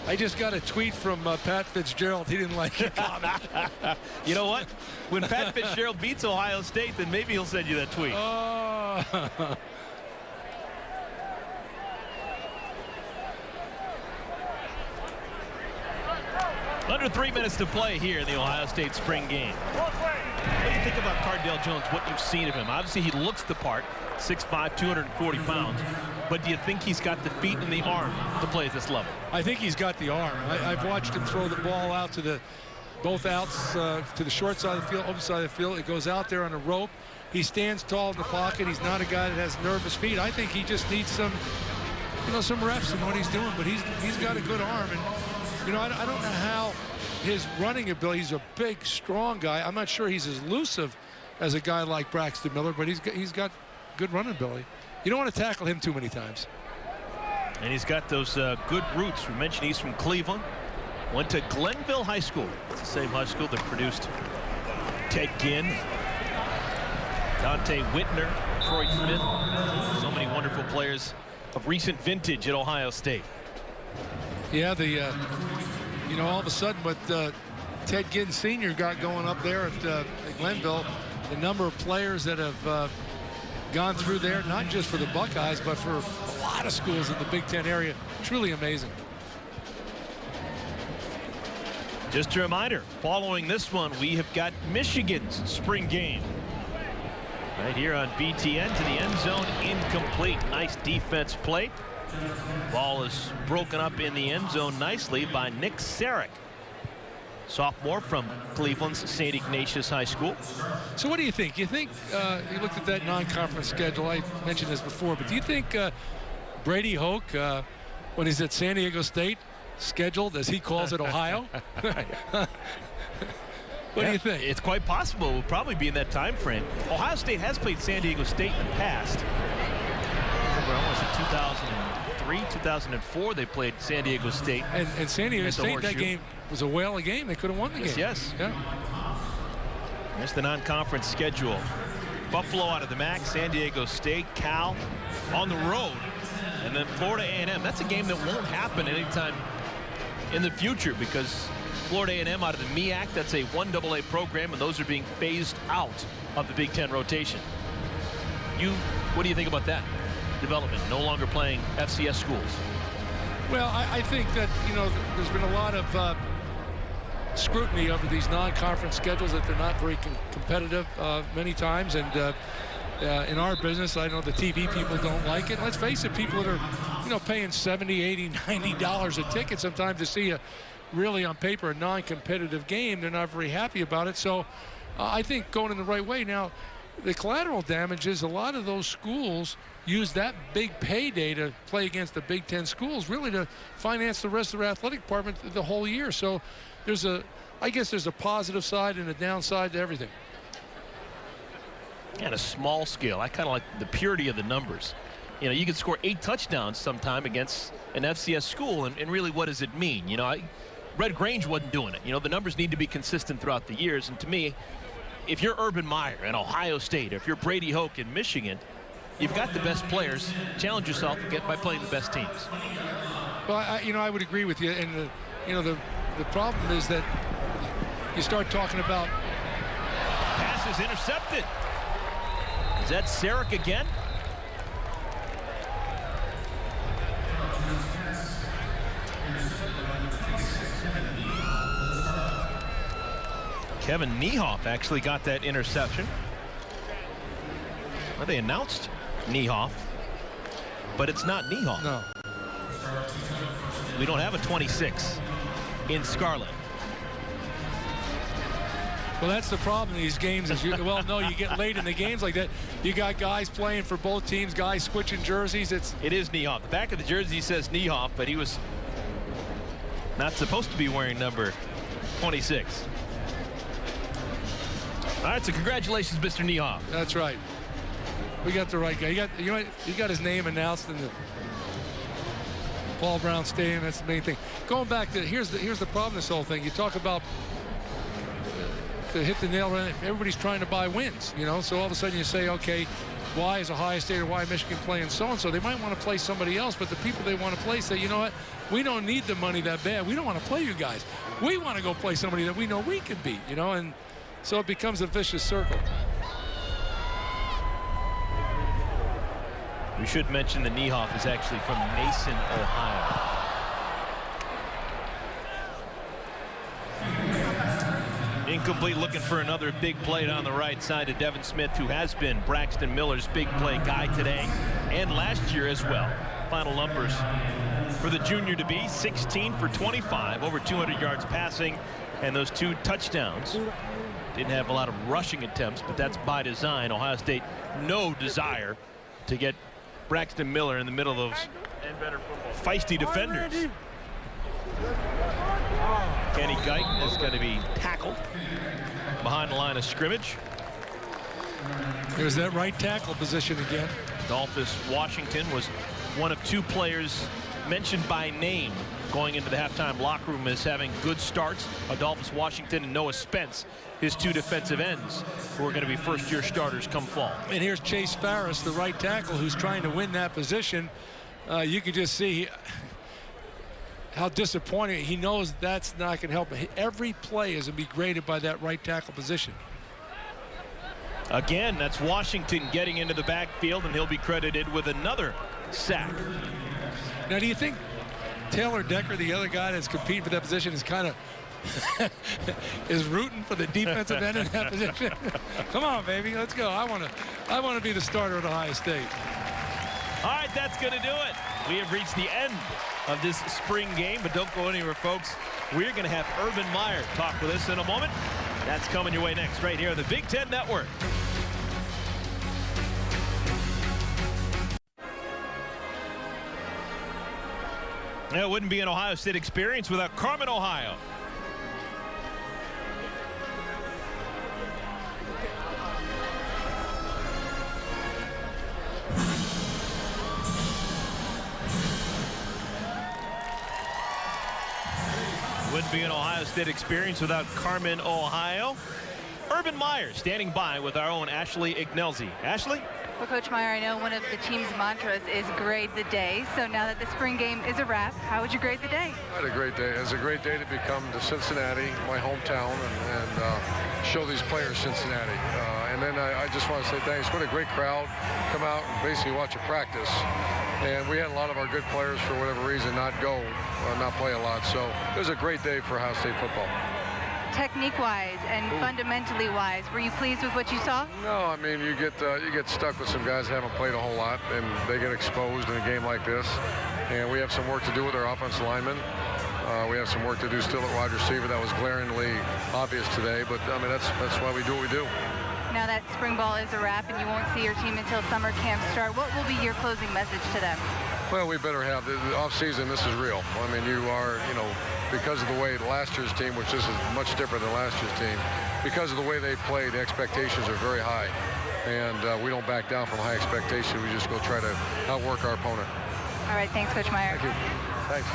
I just got a tweet from Pat Fitzgerald. He didn't like your comment. You know what? When Pat Fitzgerald beats Ohio State, then maybe he'll send you that tweet. Oh. Under 3 minutes to play here in the Ohio State spring game. What do you think about Cardell Jones, what you've seen of him? Obviously, he looks the part, 6'5", 240 pounds. But do you think he's got the feet and the arm to play at this level? I think he's got the arm. I've watched him throw the ball out to both outs to the short side of the field, open side of the field. It goes out there on a rope. He stands tall in the pocket. He's not a guy that has nervous feet. I think he just needs some reps in what he's doing. But he's got a good arm. And I don't know how his running ability. He's a big, strong guy. I'm not sure he's as elusive as a guy like Braxton Miller, but he's got good running ability. You don't want to tackle him too many times. And he's got those good roots. We mentioned he's from Cleveland. Went to Glenville High School. It's the same high school that produced Ted Ginn, Dante Whitner, Troy Smith, so many wonderful players of recent vintage at Ohio State. Yeah, you know, all of a sudden what Ted Ginn Sr. got going up there at Glenville, the number of players that have gone through there, not just for the Buckeyes, but for a lot of schools in the Big Ten area, truly amazing. Just a reminder, following this one, we have got Michigan's spring game. Right here on BTN to the end zone, incomplete. Nice defense play. Ball is broken up in the end zone nicely by Nick Sarek, sophomore from Cleveland's St. Ignatius High School. So what do you think? You think you looked at that non-conference schedule? I mentioned this before, but do you think Brady Hoke, when he's at San Diego State, scheduled, as he calls it, Ohio? What do you think? It's quite possible. We'll probably be in that time frame. Ohio State has played San Diego State in the past. Almost in 2003, 2004, they played San Diego State. And San Diego State, that game was a whale of a game. They could have won the game. Yes. Yeah. There's the non-conference schedule. Buffalo out of the MAC, San Diego State, Cal on the road, and then Florida A&M. That's a game that won't happen anytime in the future because Florida A&M out of the MEAC, that's a 1AA program, and those are being phased out of the Big Ten rotation. What do you think about that development, no longer playing FCS schools? Well, I think that, you know, there's been a lot of scrutiny over these non-conference schedules, that they're not very competitive many times, and in our business, I know the TV people don't like it. And let's face it, people that are, you know, paying $70, $80, $90 a ticket sometimes to see a really, on paper, a non-competitive game, they're not very happy about it. So I think going in the right way. Now, the collateral damage is a lot of those schools use that big payday to play against the Big Ten schools, really to finance the rest of their athletic department the whole year. So I guess there's a positive side and a downside to everything. And a small scale, I kind of like the purity of the numbers. You know, you can score 8 touchdowns sometime against an FCS school, and really, what does it mean? You know, Red Grange wasn't doing it. You know, the numbers need to be consistent throughout the years, and to me, if you're Urban Meyer in Ohio State, if you're Brady Hoke in Michigan, you've got the best players. Challenge yourself by playing the best teams. Well, I would agree with you, and the problem is that you start talking about pass is intercepted. Is that Sarek again? Kevin Niehoff actually got that interception. Well, they announced Niehoff, but it's not Niehoff. No. We don't have a 26 in Scarlet. Well, that's the problem in these games. Is you get late in the games like that. You got guys playing for both teams, guys switching jerseys. It is Niehoff. The back of the jersey says Niehoff, but he was not supposed to be wearing number 26. All right, so congratulations, Mr. Niehoff. That's right. We got the right guy. He got his name announced in the Paul Brown Stadium. That's the main thing. Going back to here's the problem. This whole thing. You talk about to hit the nail right. Everybody's trying to buy wins. You know, so all of a sudden you say, okay, why is Ohio State or why Michigan playing so and so? They might want to play somebody else, but the people they want to play say, you know what? We don't need the money that bad. We don't want to play you guys. We want to go play somebody that we know we can beat. You know, and so it becomes a vicious circle. We should mention that Niehoff is actually from Mason, Ohio. Incomplete, looking for another big play down the right side to Devin Smith, who has been Braxton Miller's big play guy today and last year as well. Final numbers for the junior to be 16 for 25, over 200 yards passing, and those 2 touchdowns. Didn't have a lot of rushing attempts, but that's by design. Ohio State, no desire to get Braxton Miller in the middle of those feisty defenders. Kenny Guyton is going to be tackled behind the line of scrimmage. There's that right tackle position again. Adolphus Washington was one of 2 players mentioned by name going into the halftime locker room as having good starts. Adolphus Washington and Noah Spence, his two defensive ends, who are going to be first-year starters come fall. And here's Chase Farris, the right tackle, who's trying to win that position. You could just see how disappointing. He knows that's not going to help him. Every play is going to be graded by that right tackle position. Again, that's Washington getting into the backfield, and he'll be credited with another sack. Now, do you think Taylor Decker, the other guy that's competing for that position, is kind of is rooting for the defensive end in that position? Come on, baby, let's go. I want to be the starter at Ohio State. All right, that's going to do it. We have reached the end of this spring game, but don't go anywhere, folks. We're going to have Urban Meyer talk with us in a moment. That's coming your way next, right here on the Big Ten Network. It wouldn't be an Ohio State experience without Carmen, Ohio. Wouldn't be an Ohio State experience without Carmen, Ohio. Urban Meyer standing by with our own Ashley Ignelzi. Ashley? Well, Coach Meyer, I know one of the team's mantras is grade the day. So now that the spring game is a wrap, how would you grade the day? I had a great day. It was a great day to become to Cincinnati, my hometown, and show these players Cincinnati. And then I just want to say thanks. What a great crowd. Come out and basically watch a practice. And we had a lot of our good players, for whatever reason, not play a lot. So it was a great day for Ohio State football. Technique-wise and fundamentally-wise, were you pleased with what you saw? No, I mean, you get stuck with some guys that haven't played a whole lot, and they get exposed in a game like this. And we have some work to do with our offensive linemen. We have some work to do still at wide receiver. That was glaringly obvious today, but I mean, that's why we do what we do. Now that spring ball is a wrap and you won't see your team until summer camp start, what will be your closing message to them? Well, we better have the off-season. This is real. I mean, because of the way last year's team, which this is much different than last year's team, because of the way they play, the expectations are very high. And we don't back down from high expectations. We just go try to outwork our opponent. All right, thanks, Coach Meyer. Thank you. Thanks.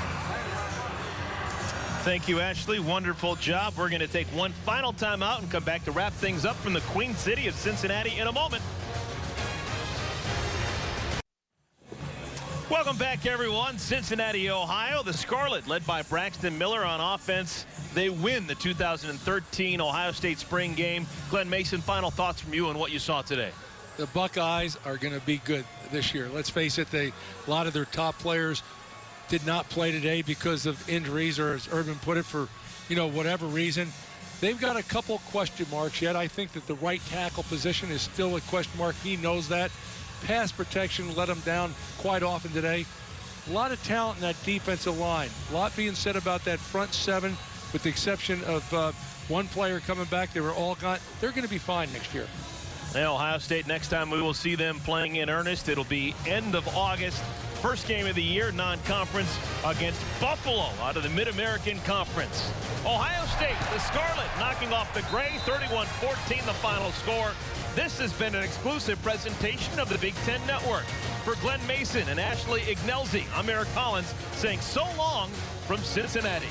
Thank you, Ashley. Wonderful job. We're going to take one final timeout and come back to wrap things up from the Queen City of Cincinnati in a moment. Welcome back, everyone. Cincinnati, Ohio. The Scarlet, led by Braxton Miller on offense. They win the 2013 Ohio State spring game. Glenn Mason, final thoughts from you on what you saw today. The Buckeyes are going to be good this year. Let's face it, a lot of their top players did not play today because of injuries, or as Urban put it, for whatever reason. They've got a couple question marks yet. I think that the right tackle position is still a question mark. He knows that. Pass protection let them down quite often today. A lot of talent in that defensive line. A lot being said about that front seven, with the exception of one player coming back. They were all gone. They're going to be fine next year. Now, Ohio State, next time we will see them playing in earnest, it'll be end of August. First game of the year, non-conference, against Buffalo out of the Mid-American Conference. Ohio State, the Scarlet, knocking off the Gray, 31-14 the final score. This has been an exclusive presentation of the Big Ten Network. For Glenn Mason and Ashley Ignelzi, I'm Eric Collins saying so long from Cincinnati.